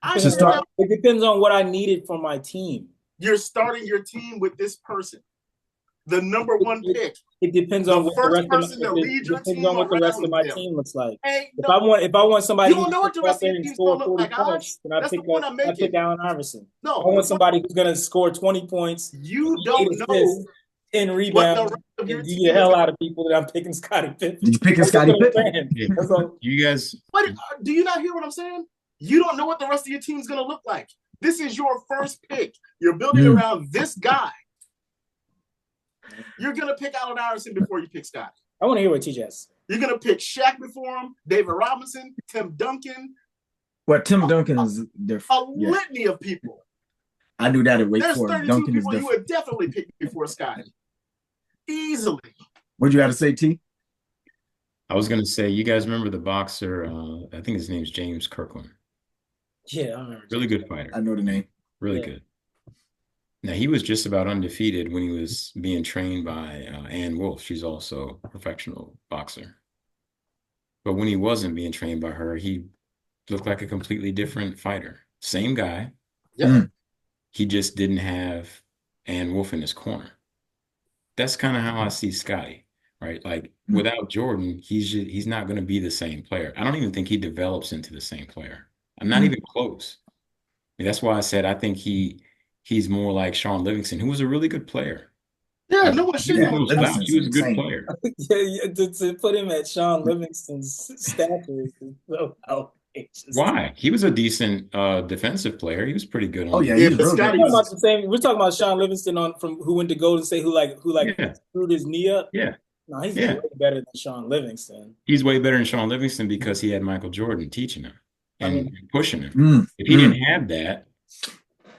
It depends on what I needed for my team. You're starting your team with this person. The number one pick. It depends on what the rest of my team looks like. If I want somebody who's going to score 40 points, then I pick Allen Iverson. No, I want somebody who's going to score 20 points. You don't know 10 rebounds and beat the hell out of people. That I'm picking Scottie Pippen. Did you pick Scottie Pippen? You guys, do you not hear what I'm saying? You don't know what the rest of your team's going to look like. This is your first pick. You're building around this guy. You're going to pick Allen Iverson before you pick Scottie. I want to hear what TJ has. You're going to pick Shaq before him, David Robinson, Tim Duncan. Well, Tim Duncan is different. A litany of people. I knew that at Wake There's Forest. 32 Duncan people is you would definitely pick before Scottie. Easily. What'd you have to say, T? I was going to say, you guys remember the boxer, I think his name's James Kirkland. Yeah, I remember. Really good fighter. I know the name. Really good. Now, he was just about undefeated when he was being trained by Ann Wolfe. She's also a professional boxer. But when he wasn't being trained by her, he looked like a completely different fighter. Same guy. Yeah. He just didn't have Ann Wolfe in his corner. That's kind of how I see Scottie, right? Like, without Jordan, he's not going to be the same player. I don't even think he develops into the same player. I'm not even close. I mean, that's why I said I think he's more like Sean Livingston, who was a really good player. Yeah, no one should. He was a good player. To put him at Sean Livingston's stature is so outrageous. Why? He was a decent defensive player. He was pretty good. We're talking about Sean Livingston who went to Golden State, who screwed his knee up. Yeah. No, he's way better than Sean Livingston. He's way better than Sean Livingston because he had Michael Jordan teaching him and pushing him. If he didn't have that,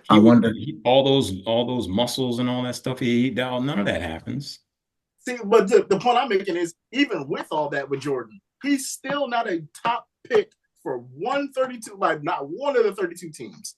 I wonder all those muscles and all that stuff. None of that happens. See, but the point I'm making is, even with all that with Jordan, he's still not a top pick for 132, like not one of the 32 teams.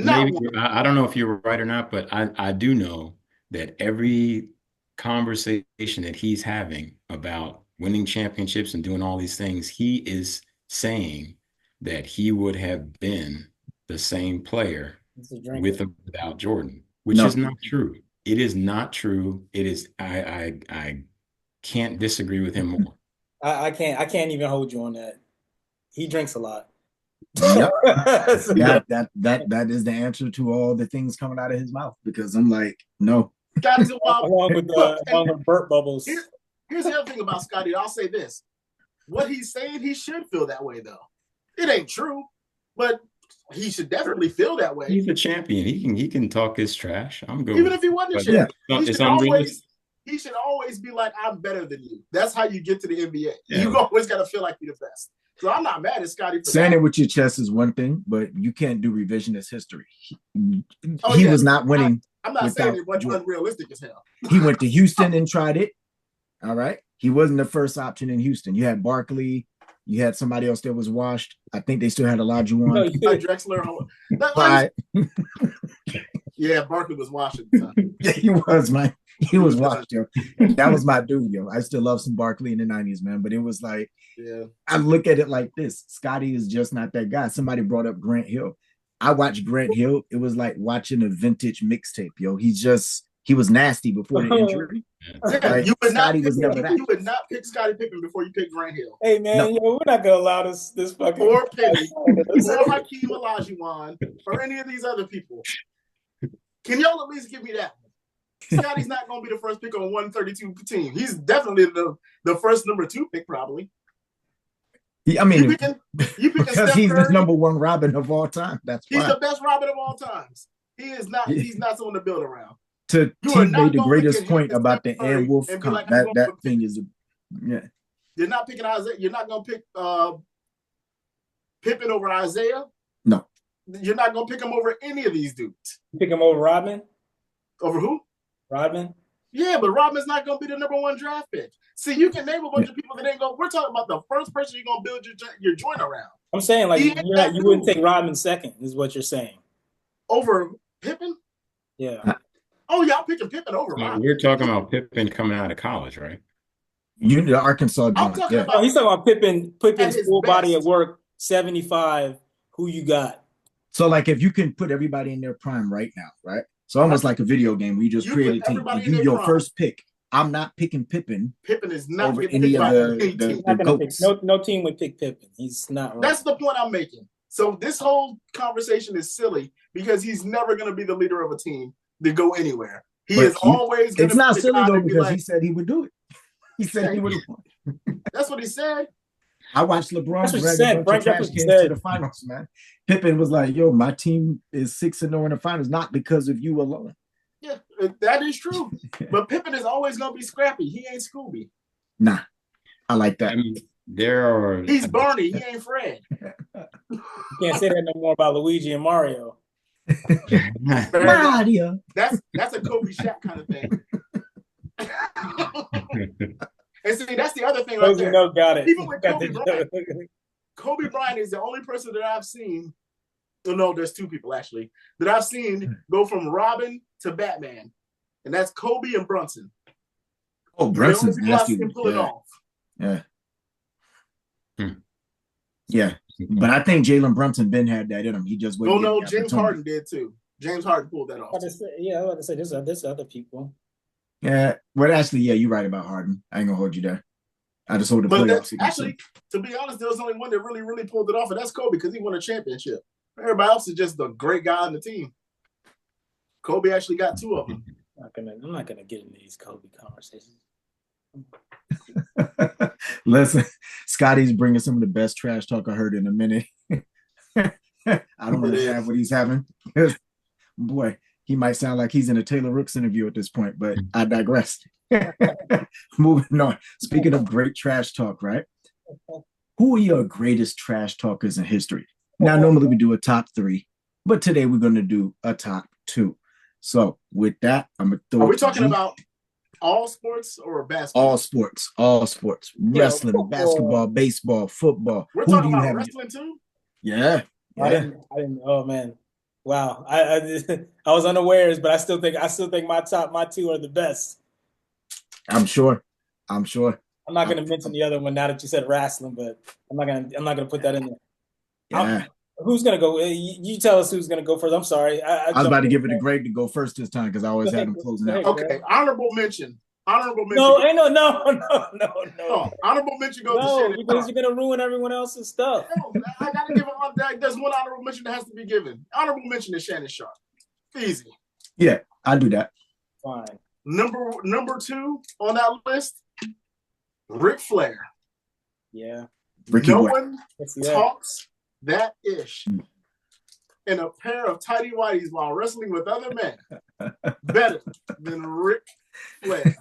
I don't know if you're right or not, but I do know that every conversation that he's having about winning championships and doing all these things, he is saying that he would have been the same player with or without Jordan, which is not true. It is not true. It is. I can't disagree with him more. I can't even hold you on that. He drinks a lot. Yep. that is the answer to all the things coming out of his mouth, because I'm like, no. Scottie's a wild. along with burp bubbles. Here's the other thing about Scottie. I'll say this: what he's saying, he should feel that way, though. It ain't true, but he should definitely feel that way. He's a champion. He can talk his trash. I'm good. Even if he wasn't a champion, he should always be like, I'm better than you. That's how you get to the NBA. Yeah. You always got to feel like you're the best. So I'm not mad at Scottie for saying it with your chest is one thing, but you can't do revisionist history. He was not winning. I'm not saying it wasn't unrealistic as hell. He went to Houston and tried it. All right. He wasn't the first option in Houston. You had Barkley. You had somebody else that was washed. I think they still had Olajuwon. Drexler. Yeah, Barkley was washed at the time. Yeah, he was, man. He was washed, yo. That was my dude, yo. I still love some Barkley in the 90s, man. But it was like, I look at it like this. Scottie is just not that guy. Somebody brought up Grant Hill. I watched Grant Hill. It was like watching a vintage mixtape, yo. He was nasty before the injury. Yeah, Like, Scottie was never that. You would not pick Scottie Pippen before you pick Grant Hill. Hey man, No. yo, we're not gonna allow this fucking Or Penny, or Hakeem Olajuwon, or any of these other people. Can y'all at least give me that one? Scottie's not going to be the first pick on 132 team. He's definitely the first number 2 pick, probably. I mean, you picking because he's the number 1 Robin of all time. That's he's why. the best Robin of all times. He is not. He's not someone to build around. To T made the greatest point about the Ann Wolf comp. Like, that thing is, yeah. You're not picking Isaiah. You're not going to pick Pippen over Isaiah. No. You're not going to pick him over any of these dudes. Pick him over Rodman? Over who? Rodman? Yeah, but Rodman's not going to be the number 1 draft pick. See, you can name a bunch of people that ain't going. We're talking about the first person you're going to build your joint around. I'm saying, like, you wouldn't take Rodman second, is what you're saying. Over Pippen? Yeah. Oh, y'all picking Pippen over Rodman. We're talking about Pippen coming out of college, right? The Arkansas I'm joint. talking Yeah. about. He's talking about Pippen's full best. body of work, 75. Who you got? So, like, if you can put everybody in their prime right now, right? So almost like a video game where you just create a team. If you your first pick, I'm not picking Pippen. Pippen is not over any of the goats. No team would pick Pippen. He's not right. That's the point I'm making. So this whole conversation is silly because he's never going to be the leader of a team to go anywhere. He is always going to. It's not silly though because he said he would do it. He said he would. That's what he said. I watched LeBron drag a bunch of trash cans to the finals, man. Pippen was like, yo, my team is 6-0 in the finals, not because of you alone. Yeah, that is true. But Pippen is always going to be scrappy. He ain't Scooby. Nah, I like that. I mean, he's Barney. He ain't Fred. You can't say that no more about Luigi and Mario. Mario. That's a Kobe Shaq kind of thing. And see, that's the other thing right there. Got it. Even with Kobe Bryant, Kobe Bryant is the only person that I've seen. No, there's 2 people actually that I've seen go from Robin to Batman, and that's Kobe and Brunson. Oh, Brunson's nasty. Pull it off. Yeah. Yeah, but I think Jalen Brunson had that in him. He just wouldn't. No, James Harden did too. James Harden pulled that off. I was about to say there's other people. Yeah, well, actually, yeah, you're right about Harden. I ain't gonna hold you there. I just hold the playoffs. Actually, to be honest, there was only one that really, really pulled it off, and that's Kobe because he won a championship. Everybody else is just a great guy on the team. Kobe actually got 2 of them. I'm not gonna get into these Kobe conversations. Listen, Scottie's bringing some of the best trash talk I heard in a minute. I don't want to have what he's having. Boy, he might sound like he's in a Taylor Rooks interview at this point, but I digress. Moving on. Speaking of great trash talk, right? Who are your greatest trash talkers in history? Now, normally we do a top 3, but today we're going to do a top 2. So with that, I'm going to throw. Are we talking about all sports or basketball? All sports. Wrestling, basketball, baseball, football. We're talking about wrestling too? Yeah. I didn't. Oh man. Wow, I was unawares, but I still think my 2 are the best. I'm sure. I'm not going to mention the other one now that you said wrestling, but I'm not going to put that in there. Yeah. Who's going to go? You tell us who's going to go first. I'm sorry. I was about to give it to Greg to go first this time because I always had him closing out. Okay, honorable mention. No. Honorable mention goes to Shannon because you're going to ruin everyone else's stuff. No, I got to give him. There's one honorable mention that has to be given. Honorable mention is Shannon Sharp. Easy. Yeah, I'll do that. Fine. Number 2 on that list, Ric Flair. Yeah. No one talks that ish in a pair of tighty whities while wrestling with other men better than Ric Flair.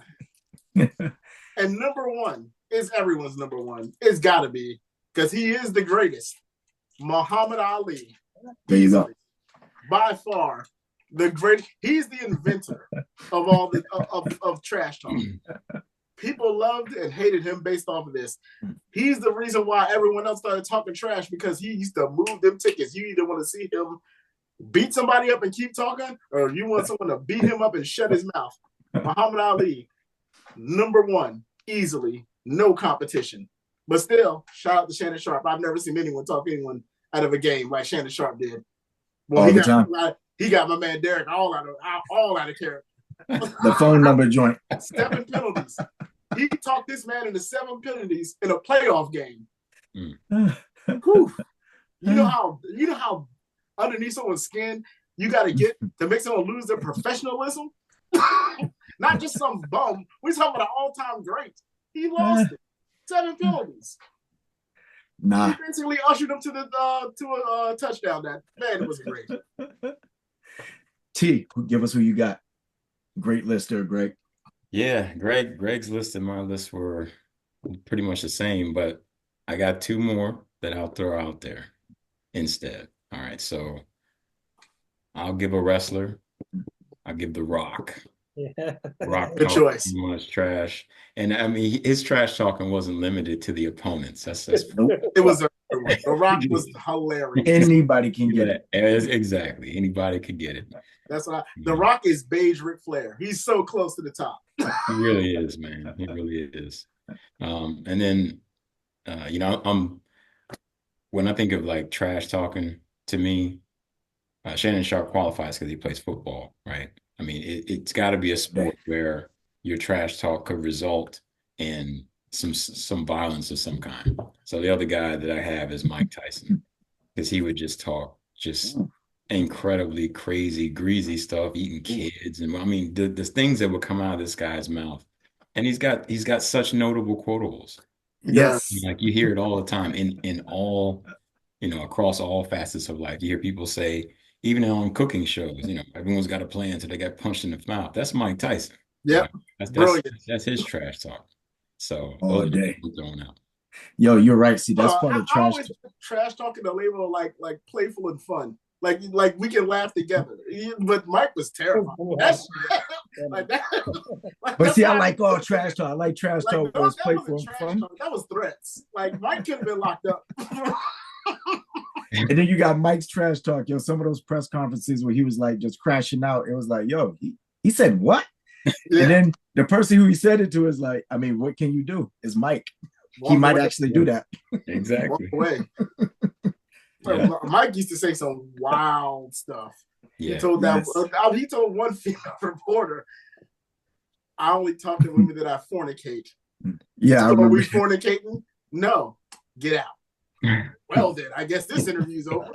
And number 1 is everyone's number 1. It's got to be because he is the greatest. Muhammad Ali. There you go. By far the great. He's the inventor of all the of trash talk. People loved and hated him based off of this. He's the reason why everyone else started talking trash because he used to move them tickets. You either want to see him beat somebody up and keep talking, or you want someone to beat him up and shut his mouth. Muhammad Ali, number 1, easily, no competition. But still, shout out to Shannon Sharp. I've never seen anyone talk anyone out of a game like Shannon Sharp did. Well, all the time. He got my man Derek all out of character. The phone number joint. 7 penalties. He talked this man into 7 penalties in a playoff game. Whew. You know how underneath someone's skin you got to get to make someone lose their professionalism? Not just some bum. We're talking about an all-time great. He lost it. 7 penalties. Nah. He basically ushered him to a touchdown. That man, it was great. T, give us who you got. Great list there, Greg. Yeah, Greg's list and my list were pretty much the same, but I got 2 more that I'll throw out there instead. All right, so I'll give a wrestler. I'll give The Rock. Yeah. Good choice. Too much trash, and I mean his trash talking wasn't limited to the opponents. That's it was The Rock was hilarious. Anybody can get it. Exactly, anybody could get it. That's what The Rock is beige Ric Flair. He's so close to the top. He really is, man. He really is. And then, when I think of like trash talking, to me, Shannon Sharp qualifies because he plays football, right? I mean, it's got to be a sport where your trash talk could result in some violence of some kind. So the other guy that I have is Mike Tyson, because he would just talk incredibly crazy, greasy stuff, eating kids, and I mean the things that would come out of this guy's mouth. And he's got such notable quotables. Yes, like you hear it all the time in all, across all facets of life. You hear people say, even on cooking shows, everyone's got a plan until they get punched in the mouth. That's Mike Tyson. Yep. That's his trash talk. So all day throwing out. Yo, you're right. See, that's part of trash. Trash talking the label like playful and fun. Like we can laugh together. But Mike was terrible. Like that. But see, I like all trash talk. I like trash talk where it's playful and fun. That was threats. Like Mike could have been locked up. And then you got Mike's trash talk. Yo, some of those press conferences where he was like just crashing out. It was like, yo, he said what? Yeah. And then the person who he said it to is like, I mean, what can you do? It's Mike. He might actually do that. Exactly. Yeah. Mike used to say some wild stuff. Yeah. He told one female reporter, I only talk to women that I fornicate. Yeah. So are we fornicating? No. Get out. Well then, I guess this interview's over.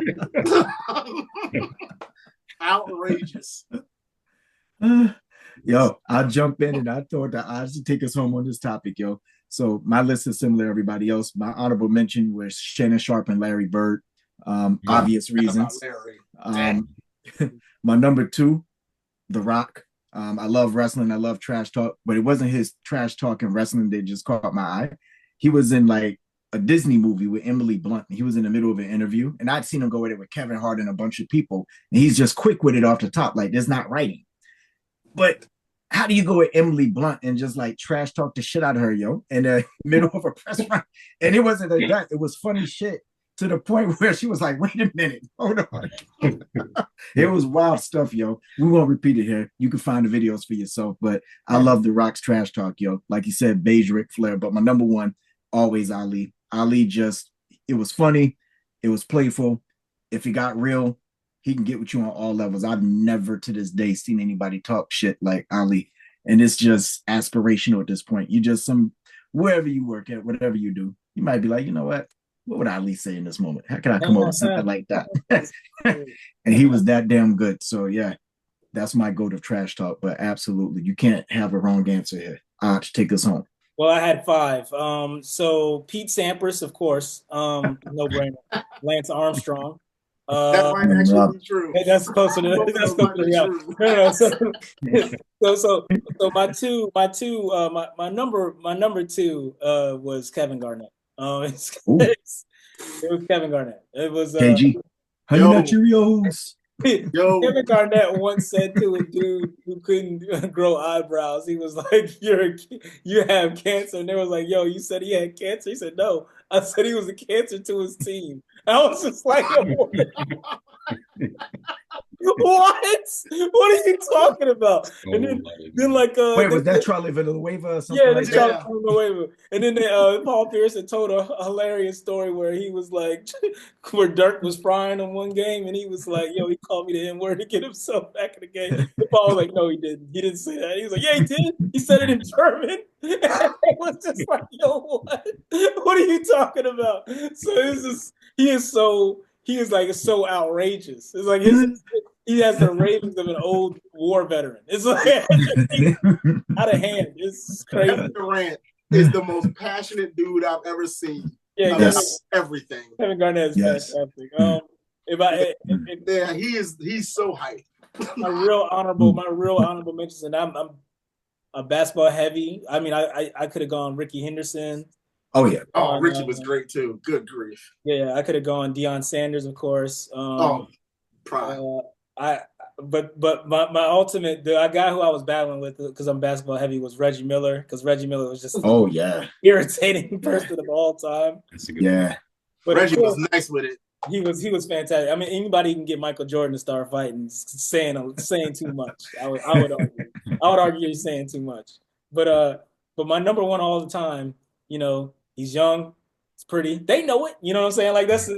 Outrageous. Yo, I'll jump in and I thought that I should take us home on this topic, yo. So my list is similar to everybody else. My honorable mention was Shannon Sharp and Larry Bird. Obvious reasons. My number 2, The Rock. I love wrestling. I love trash talk, but it wasn't his trash talk and wrestling that just caught my eye. He was in like a Disney movie with Emily Blunt. He was in the middle of an interview, and I'd seen him go at it with Kevin Hart and a bunch of people, and he's just quick with it off the top, like there's not writing. But how do you go with Emily Blunt and just like trash talk the shit out of her, yo, in the middle of a press run? And it wasn't like that. It was funny shit to the point where she was like, wait a minute, hold on. It was wild stuff, yo. We won't repeat it here. You can find the videos for yourself, but I love The Rock's trash talk, yo. Like you said, beige Ric Flair, but my number 1, always Ali. Ali it was funny. It was playful. If it got real, he can get with you on all levels. I've never to this day seen anybody talk shit like Ali. And it's just aspirational at this point. You just wherever you work at, whatever you do, you might be like, you know what would Ali say in this moment? How can I come up with something like that? And he was that damn good. So yeah, that's my go to trash talk. But absolutely, you can't have a wrong answer here. Arch, take us home. Well, I had 5. So Pete Sampras, of course, no brainer. Lance Armstrong. That might actually be true. That's supposed to be true. So my number 2 was Kevin Garnett. It was Kevin Garnett. It was KG. Honey Nut Cheerios. Kevin Garnett once said to a dude who couldn't grow eyebrows, he was like, you have cancer. And they was like, yo, you said he had cancer? He said, no, I said he was a cancer to his team. I was just like, What? What are you talking about? So And loaded, then man. like Wait, was that Charlie Villanueva or something yeah, like this that? Charlie Villanueva. And then Paul Pierce told a hilarious story where he was like, where Dirk was frying him one game, and he was like, "Yo, he called me the N-word to get himself back in the game." And Paul was like, "No, he didn't. He didn't say that." He was like, "Yeah, he did. He said it in German." And it was just like, "Yo, what? What are you talking about?" So it's just he is like so outrageous. It's like he has the ravings of an old war veteran. It's like out of hand. It's crazy. Kevin Durant is the most passionate dude I've ever seen. Yeah, Yes. Everything. Kevin Garnett is Yes. fantastic. Yeah, he's so hyped. My real honorable mentions, and I'm a basketball heavy. I mean, I could have gone Ricky Henderson. Oh yeah. Oh, Richie was great too. Good grief. Yeah, I could have gone Deion Sanders, of course. Prime. But my ultimate, the guy who I was battling with because I'm basketball heavy was Reggie Miller, because Reggie Miller was just Oh yeah. irritating person of all time. That's a good Yeah. But Reggie was nice with it. He was fantastic. I mean, anybody can get Michael Jordan to start fighting, saying too much. I would argue he's saying too much. But my number one all the time, he's young, it's pretty. They know it. You know what I'm saying? Like that's the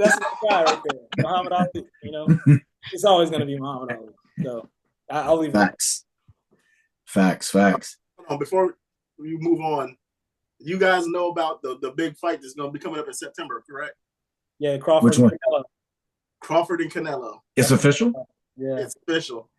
guy right there, Muhammad Ali. It's always gonna be Muhammad Ali. So I'll leave Facts. Facts. Hold on, before you move on, you guys know about the big fight that's gonna be coming up in September, correct? Yeah, Crawford. Which one? Canelo. Crawford and Canelo. It's official? Yeah. It's official.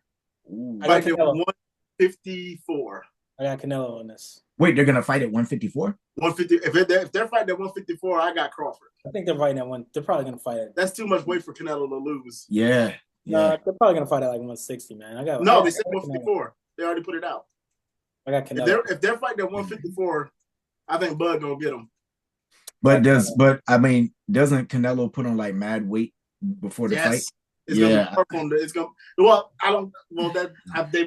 I got Fight at Canelo. 154. I got Canelo on this. Wait, they're gonna fight at 154? 150. If they're fighting at 154, I got Crawford. I think they're fighting at one. They're probably gonna fight at. That's too much weight for Canelo to lose. Yeah. No, they're probably gonna fight at like 160, man. They said 154. They already put it out. I got Canelo. If they're fighting at 154, I think Bud gonna get them. But doesn't Canelo put on like mad weight before the fight? It's gonna be on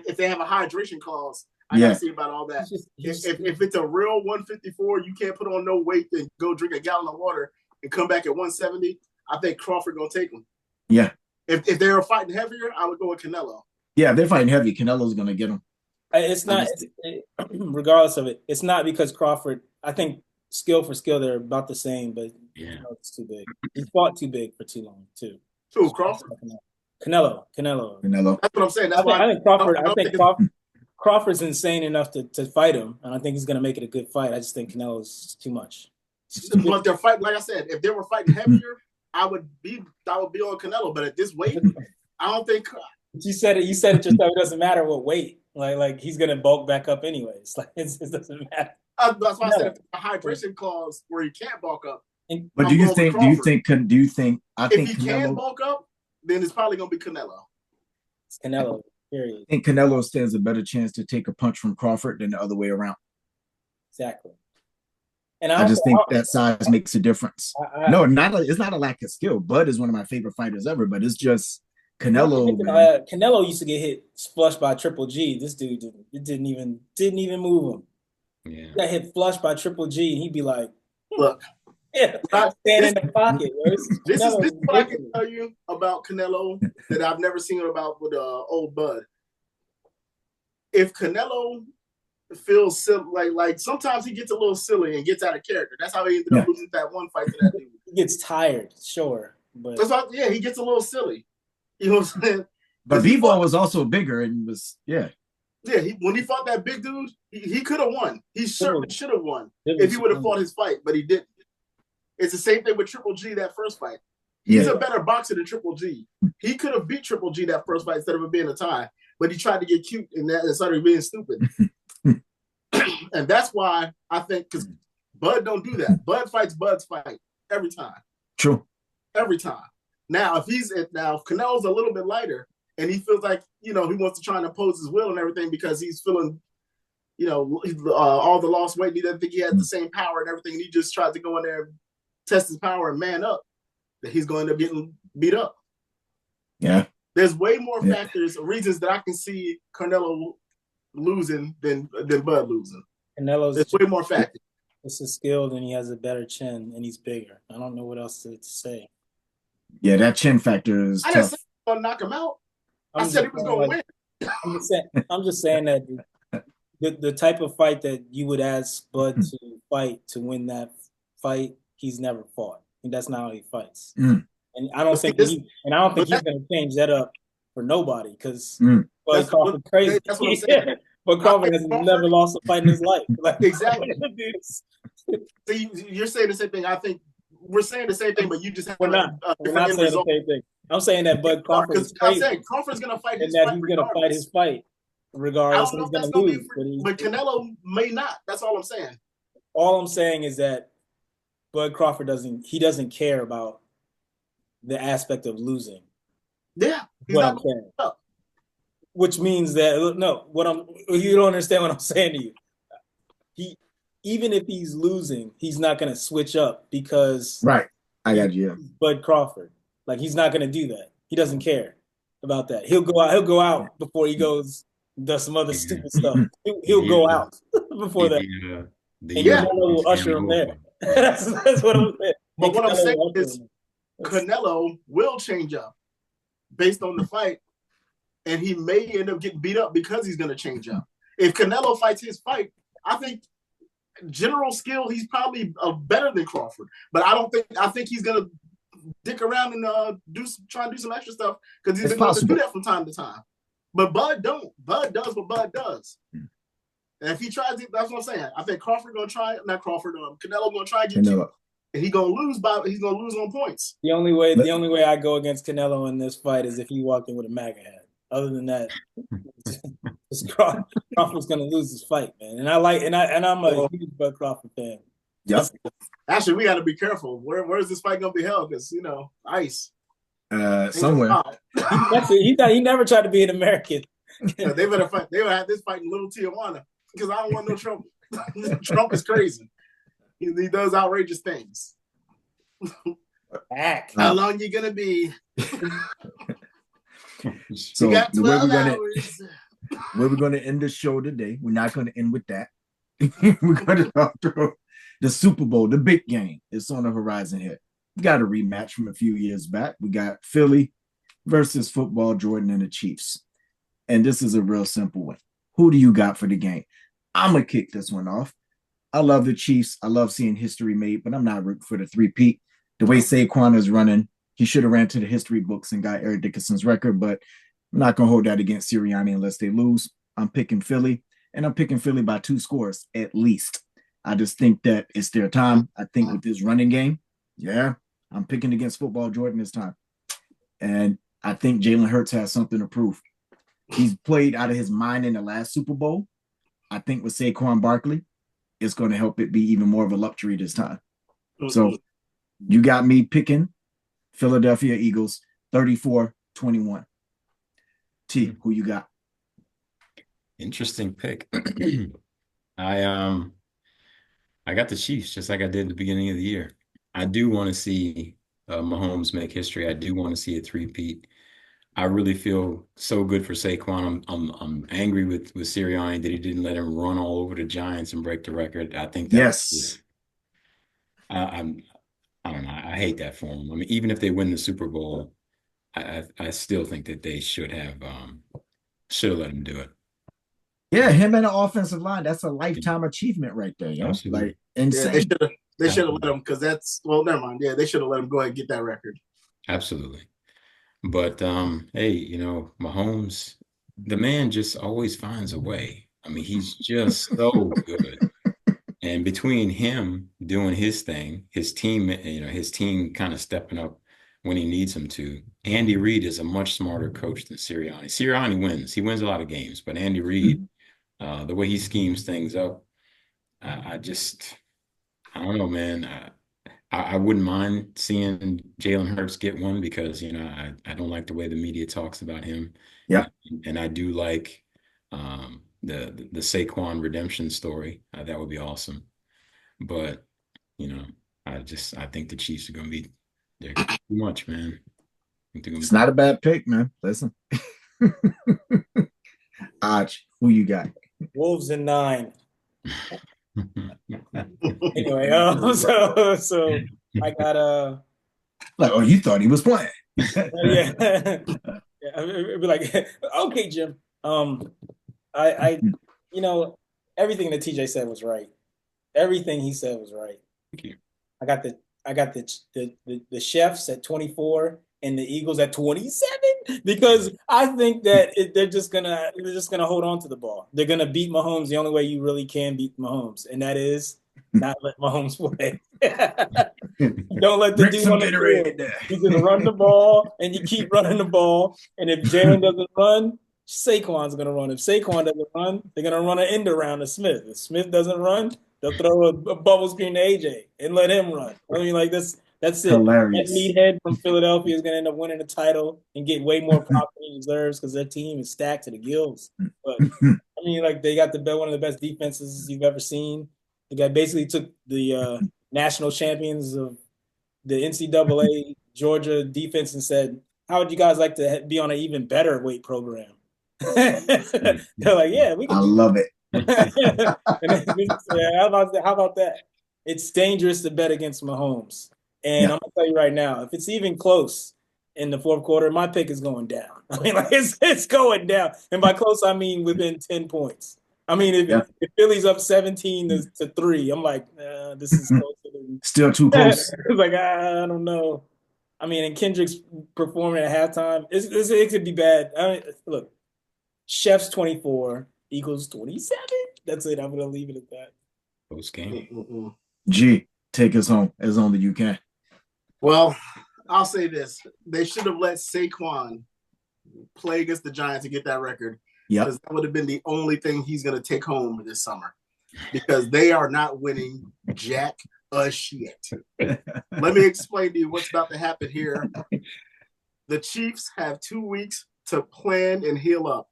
if they have a hydration clause, I gotta see about all that. If it's a real 154, you can't put on no weight and go drink a gallon of water and come back at 170. I think Crawford gonna take them. Yeah. If they're fighting heavier, I would go with Canelo. Yeah, if they're fighting heavy, Canelo's gonna get them. It's not, regardless of it, it's not because Crawford. I think skill for skill, they're about the same, but it's too big. He fought too big for too long too. Who, Crawford? Canelo. That's what I'm saying. I think Crawford. I think Crawford's insane enough to fight him, and I think he's going to make it a good fight. I just think Canelo's too much. But they're fighting, like I said, if they were fighting heavier, I would be on Canelo. But at this weight, I don't think. You said it yourself. It doesn't matter what weight. Like he's going to bulk back up anyways. Like it doesn't matter. That's why I said a hydration clause where he can't bulk up. But do you think? I think if he can bulk up, then it's probably gonna be Canelo. It's Canelo. Period. I think Canelo stands a better chance to take a punch from Crawford than the other way around. Exactly. And I just think that size makes a difference. It's not a lack of skill. Bud is one of my favorite fighters ever, but it's just Canelo. Canelo used to get hit flush by Triple G. This dude didn't even move him. Yeah. He got hit flush by Triple G, and he'd be like, "Look, stand in the pocket." This is what I can tell you about Canelo that I've never seen about with old Bud. If Canelo feels silly, like sometimes he gets a little silly and gets out of character. That's how he ended up losing that one fight to that dude. He gets tired, sure, but he gets a little silly. You know what I'm saying? But Bivol was also bigger and was Yeah, when he fought that big dude, he could have won. He certainly should have won if he would have fought his fight, but he didn't. It's the same thing with Triple G that first fight. He's a better boxer than Triple G. He could have beat Triple G that first fight instead of it being a tie, but he tried to get cute and started being stupid. And that's why I think, because Bud don't do that. Bud fights Bud's fight every time. True. Every time. Now, if Canelo's a little bit lighter, and he feels like, he wants to try and impose his will and everything because he's feeling, all the lost weight. And he doesn't think he has the same power and everything. And he just tries to go in there and test his power and man up, that he's going to end up getting beat up. Yeah. There's way more reasons that I can see Canelo losing than Bud losing. There's way more factors. It's a skill, and he has a better chin, and he's bigger. I don't know what else to say. Yeah, that chin factor is tough. I didn't say he's going to knock him out. I said he was going to win. I'm just saying that the type of fight that you would ask Bud to fight to win that fight, he's never fought. And that's not how he fights. And I don't think he's going to change that up for nobody because Bud Crawford's crazy. That's what I'm saying. But Crawford has never lost a fight in his life. Like, exactly. So you're saying the same thing. I think we're saying the same thing, but you just have we're not saying result. The same thing. I'm saying that Bud Crawford is crazy. I'm saying Crawford's going to fight his fight. And that he's going to fight his fight regardless. I don't know if that's going to be but Canelo may not. That's all I'm saying. All I'm saying is that Bud Crawford doesn't care about the aspect of losing. Yeah. What I'm saying. Which means that you don't understand what I'm saying to you. Even if he's losing, he's not going to switch up because right. I got you. Bud Crawford, like he's not going to do that. He doesn't care about that. He'll go out before he goes does some other stupid stuff. He'll go out before that. And Canelo will usher him there. that's what I'm saying. But what I'm saying is Canelo will change up based on the fight. And he may end up getting beat up because he's going to change up. If Canelo fights his fight, I think general skill, he's probably better than Crawford. But I think he's going to dick around and try and do some extra stuff because he's going to do that from time to time. But Bud don't. Bud does what Bud does. And if he tries it, that's what I'm saying. I think Crawford going to try. Not Crawford. Canelo going to try and get you. And he's going to lose on points. The only way I go against Canelo in this fight is if he walked in with a MAGA hat. Other than that, Crawford's gonna lose this fight, man. And I'm a huge Bud Crawford fan. Yep. Actually, we got to be careful. Where is this fight gonna be held? Because ICE. Somewhere. He never tried to be an American. Yeah, they better fight. They would have this fight in Little Tijuana because I don't want no trouble. Trump is crazy. He does outrageous things. How long you gonna be? So the way we're gonna end the show today, we're not gonna end with that. We're gonna talk through the Super Bowl, the big game. It's on the horizon here. We got a rematch from a few years back. We got Philly versus football Jordan and the Chiefs. And this is a real simple one. Who do you got for the game? I'm gonna kick this one off. I love the Chiefs. I love seeing history made, but I'm not rooting for the three-peat. The way Saquon is running, he should have ran to the history books and got Eric Dickerson's record, but I'm not going to hold that against Sirianni unless they lose. I'm picking Philly, and I'm picking Philly by 2 scores at least. I just think that it's their time. I think with this running game, I'm picking against football Jordan this time. And I think Jalen Hurts has something to prove. He's played out of his mind in the last Super Bowl. I think with Saquon Barkley, it's going to help it be even more of a luxury this time. So you got me picking Philadelphia Eagles 34-21. T, who you got? Interesting pick. I got the Chiefs just like I did at the beginning of the year. I do want to see Mahomes make history. I do want to see a three-peat. I really feel so good for Saquon. I'm angry with Sirianni that he didn't let him run all over the Giants and break the record. I think that I don't know. I hate that for him. I mean, even if they win the Super Bowl, I still think that they should have let him do it. Yeah, him and the offensive line, that's a lifetime achievement right there. You know? Like insane. Yeah, they should have let him because never mind. Yeah, they should have let him go ahead and get that record. Absolutely. But hey, Mahomes, the man just always finds a way. I mean, he's just so good. And between him doing his thing, his team kind of stepping up when he needs him to. Andy Reid is a much smarter coach than Sirianni. Sirianni wins. He wins a lot of games, but Andy Reid, the way he schemes things up, I don't know, man. I wouldn't mind seeing Jalen Hurts get one because, I don't like the way the media talks about him. Yeah. And I do like the Saquon redemption story. That would be awesome. But, I think the Chiefs are going to be they're too much, man. It's not a bad pick, man. Listen. Aj, who you got? Wolves in 9. Anyway, so I got like, oh, you thought he was playing. yeah, I'd be like, okay, Jim. I everything that TJ said was right. Everything he said was right. Thank you. I got the Chefs at 24 and the Eagles at 27 because I think that they're just gonna hold on to the ball. They're gonna beat Mahomes the only way you really can beat Mahomes, and that is not let Mahomes play. Don't let the dude on the field. He's gonna run the ball, and you keep running the ball. And if Jalen doesn't run, Saquon's gonna run. If Saquon doesn't run, they're gonna run an end around to Smith. If Smith doesn't run, they'll throw a bubble screen to AJ and let him run. I mean, like that's it. Hilarious. That meathead from Philadelphia is gonna end up winning the title and get way more props than he deserves because their team is stacked to the gills. But I mean, like they got one of the best defenses you've ever seen. The guy basically took the national champions of the NCAA Georgia defense and said, "How would you guys like to be on an even better weight program?" They're like, "Yeah, we can." I love it. How about that? It's dangerous to bet against Mahomes, and I'm gonna tell you right now, if it's even close in the fourth quarter, my pick is going down. I mean, like it's going down, and by close I mean within 10 points. I mean, if Philly's up 17-3, I'm like, this is still too close. It's like I don't know. I mean, and Kendrick's performing at halftime, it could be bad. I mean, look, Chefs 24, Eagles 27. That's it. I'm gonna leave it at that. Post game. G, take us home as only you can. Well, I'll say this: they should have let Saquon play against the Giants and get that record. Yeah, because that would have been the only thing he's going to take home this summer, because they are not winning jack a shit. Let me explain to you what's about to happen here. The Chiefs have 2 weeks to plan and heal up.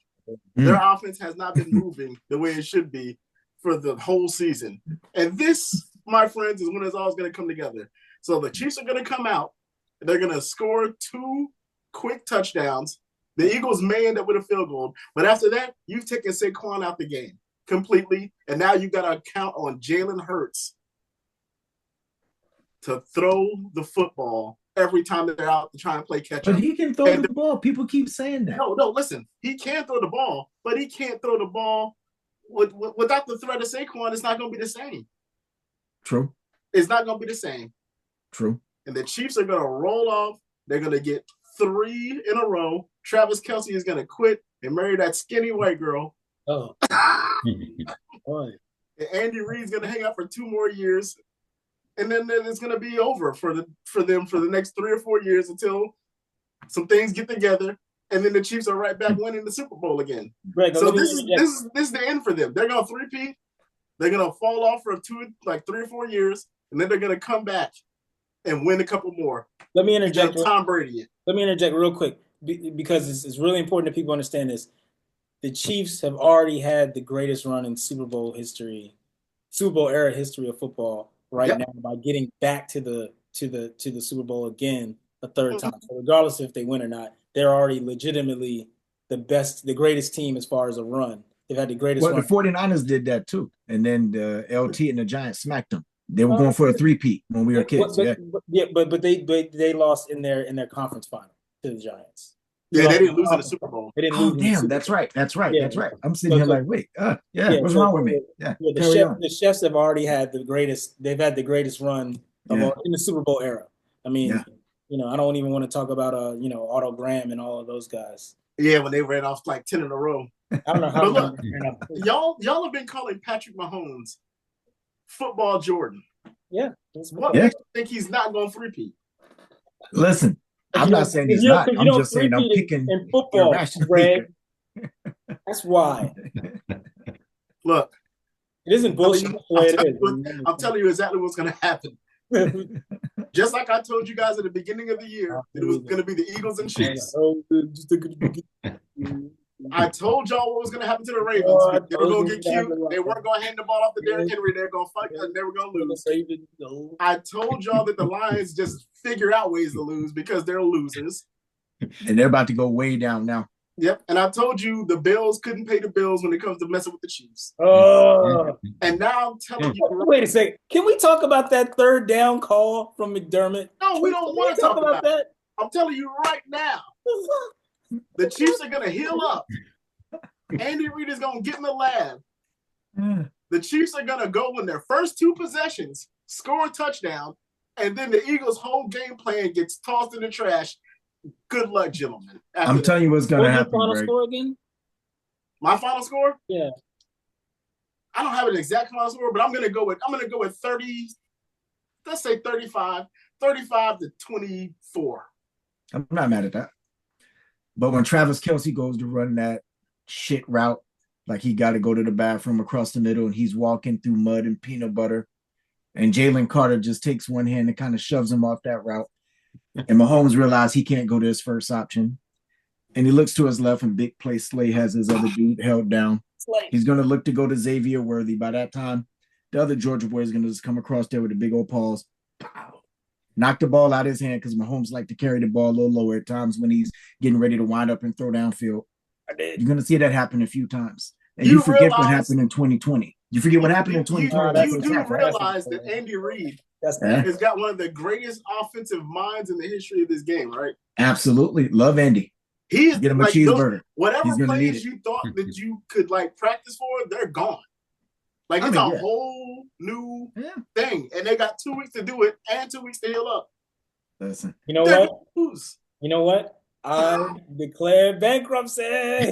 Their offense has not been moving the way it should be for the whole season. And this, my friends, is when it's all going to come together. So the Chiefs are going to come out. They're going to score 2 quick touchdowns. The Eagles may end up with a field goal. But after that, you've taken Saquon out the game completely. And now you've got to count on Jalen Hurts to throw the football every time they're out to try and play catch-up. But he can throw the ball. People keep saying that. No, listen. He can throw the ball, but he can't throw the ball without the threat of Saquon. It's not going to be the same. True. It's not going to be the same. True. And the Chiefs are going to roll off. They're going to get 3 in a row. Travis Kelce is going to quit and marry that skinny white girl. Oh. And Andy Reid's going to hang out for 2 more years. And then it's going to be over for them for the next 3 or 4 years until some things get together. And then the Chiefs are right back winning the Super Bowl again. Right, so this is the end for them. They're going to three-peat. They're going to fall off for 3 or 4 years. And then they're going to come back and win a couple more. Let me interject. Tom Brady. Let me interject real quick because it's really important that people understand this. The Chiefs have already had the greatest run in Super Bowl era history of football now by getting back to the Super Bowl again a third time. So regardless if they win or not, they're already legitimately the greatest team as far as a run. They've had the greatest run. The 49ers did that too. And then the LT and the Giants smacked them. They were going for a 3-peat when we were kids. But they lost in their conference final to the Giants. Yeah, they didn't lose in the Super Bowl. They didn't lose. Oh, damn, that's right. That's right. I'm sitting here like, wait, what's wrong with me? The Chefs have already had the greatest. They've had the greatest run in the Super Bowl era. I mean, I don't even want to talk about Otto Graham and all of those guys. Yeah, when they ran off like 10 in a row. I don't know how. But look, y'all have been calling Patrick Mahomes Football Jordan. Yeah. What makes you think he's not going 3-peat? Listen, I'm not saying he's not. I'm just saying I'm picking in football, Greg. That's why. Look, it isn't bullshit. I'm telling you exactly what's going to happen. Just like I told you guys at the beginning of the year, that it was going to be the Eagles and Chiefs. I told y'all what was going to happen to the Ravens. They were going to get cute. They weren't going to hand the ball off to Derrick Henry. They were going to fight and they were going to lose. I told y'all that the Lions just figure out ways to lose because they're losers. And they're about to go way down now. Yep. And I told you the Bills couldn't pay the bills when it comes to messing with the Chiefs. And now I'm telling you. Wait a second. Can we talk about that 3rd down call from McDermott? No, we don't want to talk about that. I'm telling you right now. The Chiefs are gonna heal up. Andy Reid is gonna get in the lab. The Chiefs are gonna go in their first 2 possessions, score a touchdown, and then the Eagles' whole game plan gets tossed in the trash. Good luck, gentlemen. I'm telling you what's gonna happen. What's your final Greg. score again? My final score? Yeah. I don't have an exact final score, but I'm gonna go with 30. Let's say 35 to 24. I'm not mad at that. But when Travis Kelce goes to run that shit route, like he got to go to the bathroom across the middle and he's walking through mud and peanut butter, and Jalen Carter just takes one hand and kind of shoves him off that route, and Mahomes realizes he can't go to his first option, and he looks to his left and big play Slay has his other dude held down. He's going to look to go to Xavier Worthy. By that time, the other Georgia boy is going to just come across there with a big old paws. Pow. Knock the ball out of his hand because Mahomes like to carry the ball a little lower at times when he's getting ready to wind up and throw downfield. You're going to see that happen a few times. And you forget what happened in 2020. You forget what happened in 2020. You do realize that Andy Reid has got one of the greatest offensive minds in the history of this game, right? Absolutely. Love Andy. He's get him a cheeseburger. Whatever plays you thought that you could like practice for, they're gone. Like it's a whole new thing, and they got 2 weeks to do it and 2 weeks to heal up. Listen, you know what? You know what? I declare bankruptcy. I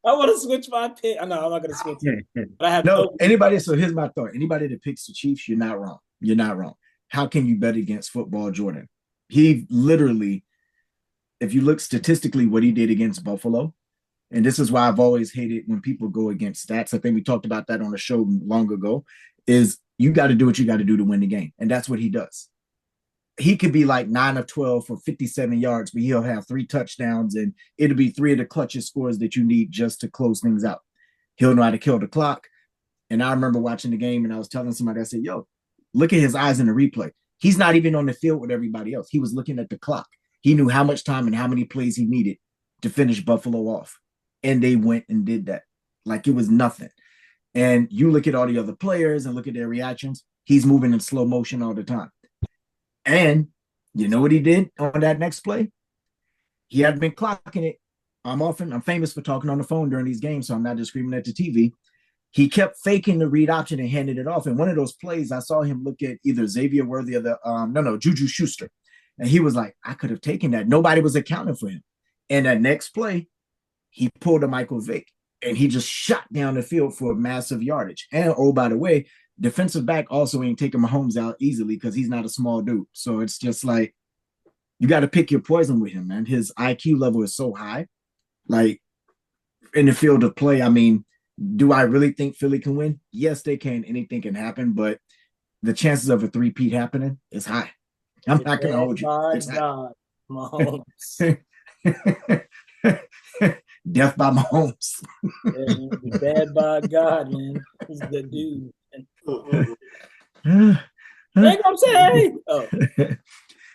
want to switch my pick. No, I'm not going to switch it. But I have anybody. So here's my thought: anybody that picks the Chiefs, you're not wrong. You're not wrong. How can you bet against football Jordan? He literally, if you look statistically, what he did against Buffalo. And this is why I've always hated when people go against stats. I think we talked about that on the show long ago, is you got to do what you got to do to win the game. And that's what he does. He could be like 9 of 12 for 57 yards, but he'll have 3 touchdowns, and it'll be 3 of the clutchest scores that you need just to close things out. He'll know how to kill the clock. And I remember watching the game, and I was telling somebody, I said, yo, look at his eyes in the replay. He's not even on the field with everybody else. He was looking at the clock. He knew how much time and how many plays he needed to finish Buffalo off. And they went and did that like it was nothing. And you look at all the other players and look at their reactions. He's moving in slow motion all the time. And you know what he did on that next play? He hadn't been clocking it. I'm famous for talking on the phone during these games, so I'm not just screaming at the TV. He kept faking the read option and handed it off. And one of those plays, I saw him look at either Xavier Worthy or Juju Schuster. And he was like, I could have taken that. Nobody was accounting for him. And that next play, he pulled a Michael Vick, and he just shot down the field for a massive yardage. And, oh, by the way, defensive back also ain't taking Mahomes out easily because he's not a small dude. So it's just like you got to pick your poison with him, man. His IQ level is so high. Like, in the field of play, I mean, do I really think Philly can win? Yes, they can. Anything can happen, but the chances of a three-peat happening is high. I'm not going to hold you. It's God, Mahomes. Death by Mahomes. Bad by God, man. He's the dude. Bankruptcy. Oh.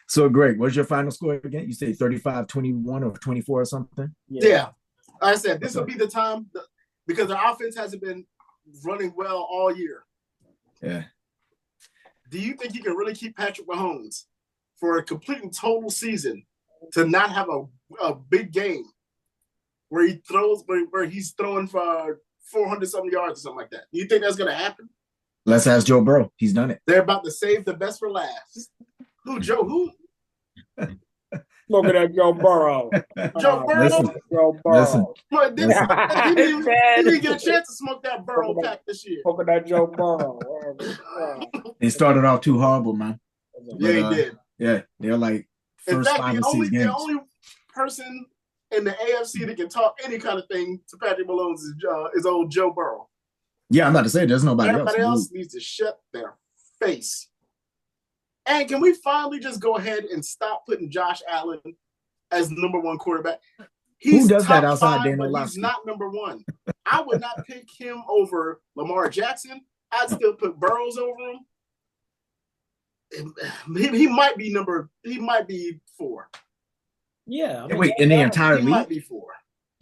So, Greg, what's your final score again? You say 35-21 or 24 or something? Yeah. Like I said, this will be the time because the offense hasn't been running well all year. Yeah. Do you think you can really keep Patrick Mahomes for a complete and total season to not have a big game where he throws, where he's throwing for 400-something yards or something like that? Do you think that's going to happen? Let's ask Joe Burrow. He's done it. They're about to save the best for last. Who, Joe? Who? Look at that Joe Burrow. Joe Burrow? Listen. Joe Burrow. He didn't get a chance to smoke that Burrow pack this year. Look at that Joe Burrow. They started off too horrible, man. Yeah, he did. Yeah, they're like first 5 or 6 games. The only person in the AFC that can talk any kind of thing to Patrick Mahomes is old Joe Burrow. Yeah, I'm about to say there's nobody else. Everybody else needs to shut their face. And can we finally just go ahead and stop putting Josh Allen as number 1 quarterback? Who does that outside Dan Orlovsky? He's not number 1. I would not pick him over Lamar Jackson. I'd still put Burrows over him. He might be 4. Yeah. I mean, wait, in the entire league? He might be 4.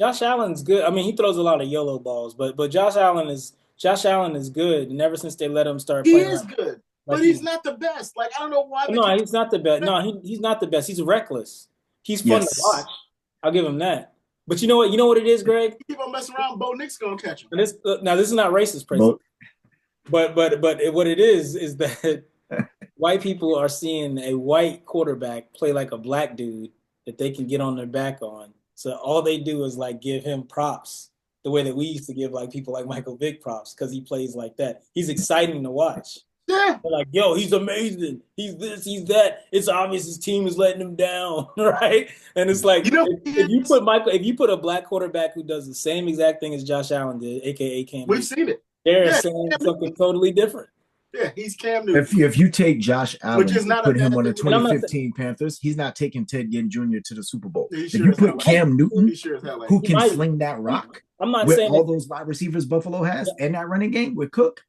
Josh Allen's good. I mean, he throws a lot of YOLO balls, but Josh Allen is good. And ever since they let him start playing, he is good. But he's not the best. Like, I don't know why. No, he's not the best. No, he's not the best. He's reckless. He's fun to watch. I'll give him that. But you know what? You know what it is, Greg? Keep on messing around, Bo Nick's gonna catch him. Now this is not racist, President. But what it is that white people are seeing a white quarterback play like a black dude that they can get on their back on. So all they do is like give him props the way that we used to give like people like Michael Vick props because he plays like that. He's exciting to watch. Yeah. They're like, yo, he's amazing. He's this, he's that. It's obvious his team is letting him down, right? And it's like, if you put a black quarterback who does the same exact thing as Josh Allen did, aka Cam, we've seen it. They're saying something totally different. Yeah, he's Cam Newton. If you take Josh Allen and put him on the 2015 Panthers, he's not taking Ted Ginn Jr. to the Super Bowl. If you put Cam Newton, who can sling that rock with all those wide receivers Buffalo has and that running game with Cook.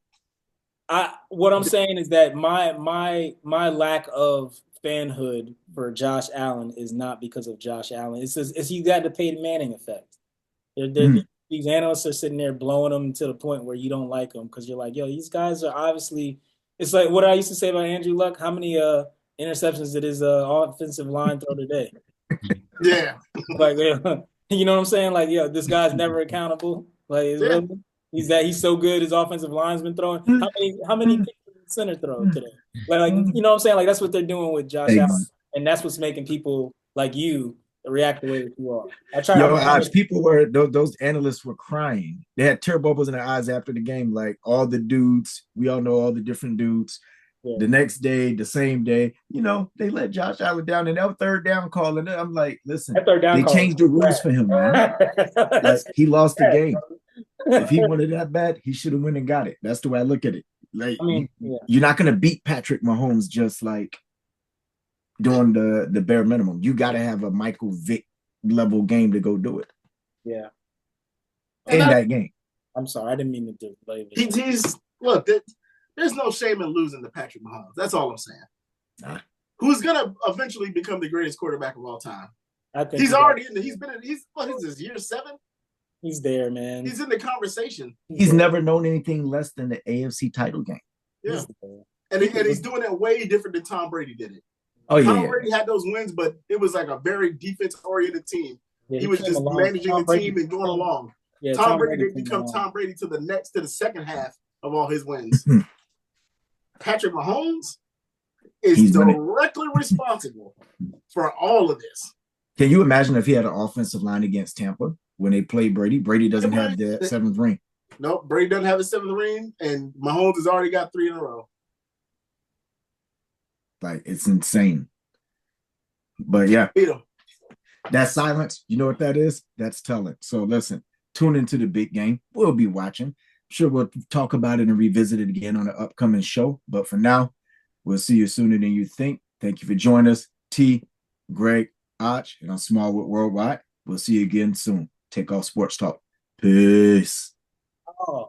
What I'm saying is that my lack of fanhood for Josh Allen is not because of Josh Allen. It's you got the Peyton Manning effect. These analysts are sitting there blowing them to the point where you don't like them because you're like, yo, these guys are obviously. It's like what I used to say about Andrew Luck. How many interceptions did his offensive line throw today? Yeah, like you know what I'm saying? Like, yo, this guy's never accountable. Like, really? He's so good. His offensive line's been throwing. How many picks did the center throw today? Like you know what I'm saying? Like that's what they're doing with Josh Allen, and that's what's making people like you react the way that you are. People were those analysts were crying. They had tear bubbles in their eyes after the game. Like all the dudes, we all know all the different dudes. Yeah. The next day, the same day, they let Josh Allen down, and that third down call. And I'm like, listen, they changed the rules for him, man. Like, he lost the game. If he wanted that bad, he should have went and got it. That's the way I look at it. Like, you're not going to beat Patrick Mahomes just like doing the bare minimum. You got to have a Michael Vick level game to go do it. Yeah. In that game. I'm sorry, I didn't mean to do it. There's no shame in losing to Patrick Mahomes. That's all I'm saying. Who's gonna eventually become the greatest quarterback of all time? I think he's already in the. He's what is this, year 7? He's there, man. He's in the conversation. He's never known anything less than the AFC title game. Yeah, and he's doing it way different than Tom Brady did it. Oh yeah, Tom Brady had those wins, but it was like a very defense-oriented team. Yeah, he was just managing the team and going along. Yeah, Tom Brady didn't become Tom Brady to the second half of all his wins. Patrick Mahomes is directly responsible for all of this. Can you imagine if he had an offensive line against Tampa when they played Brady? Brady doesn't have the 7th ring. Nope, Brady doesn't have a 7th ring, and Mahomes has already got 3 in a row. Like, it's insane. But yeah, that silence, you know what that is? That's talent. So listen, tune into the big game. We'll be watching. Sure, we'll talk about it and revisit it again on an upcoming show. But for now, we'll see you sooner than you think. Thank you for joining us. T, Greg, Och, and on Smallwood Worldwide. We'll see you again soon. Takeoff Sports Talk. Peace. Oh.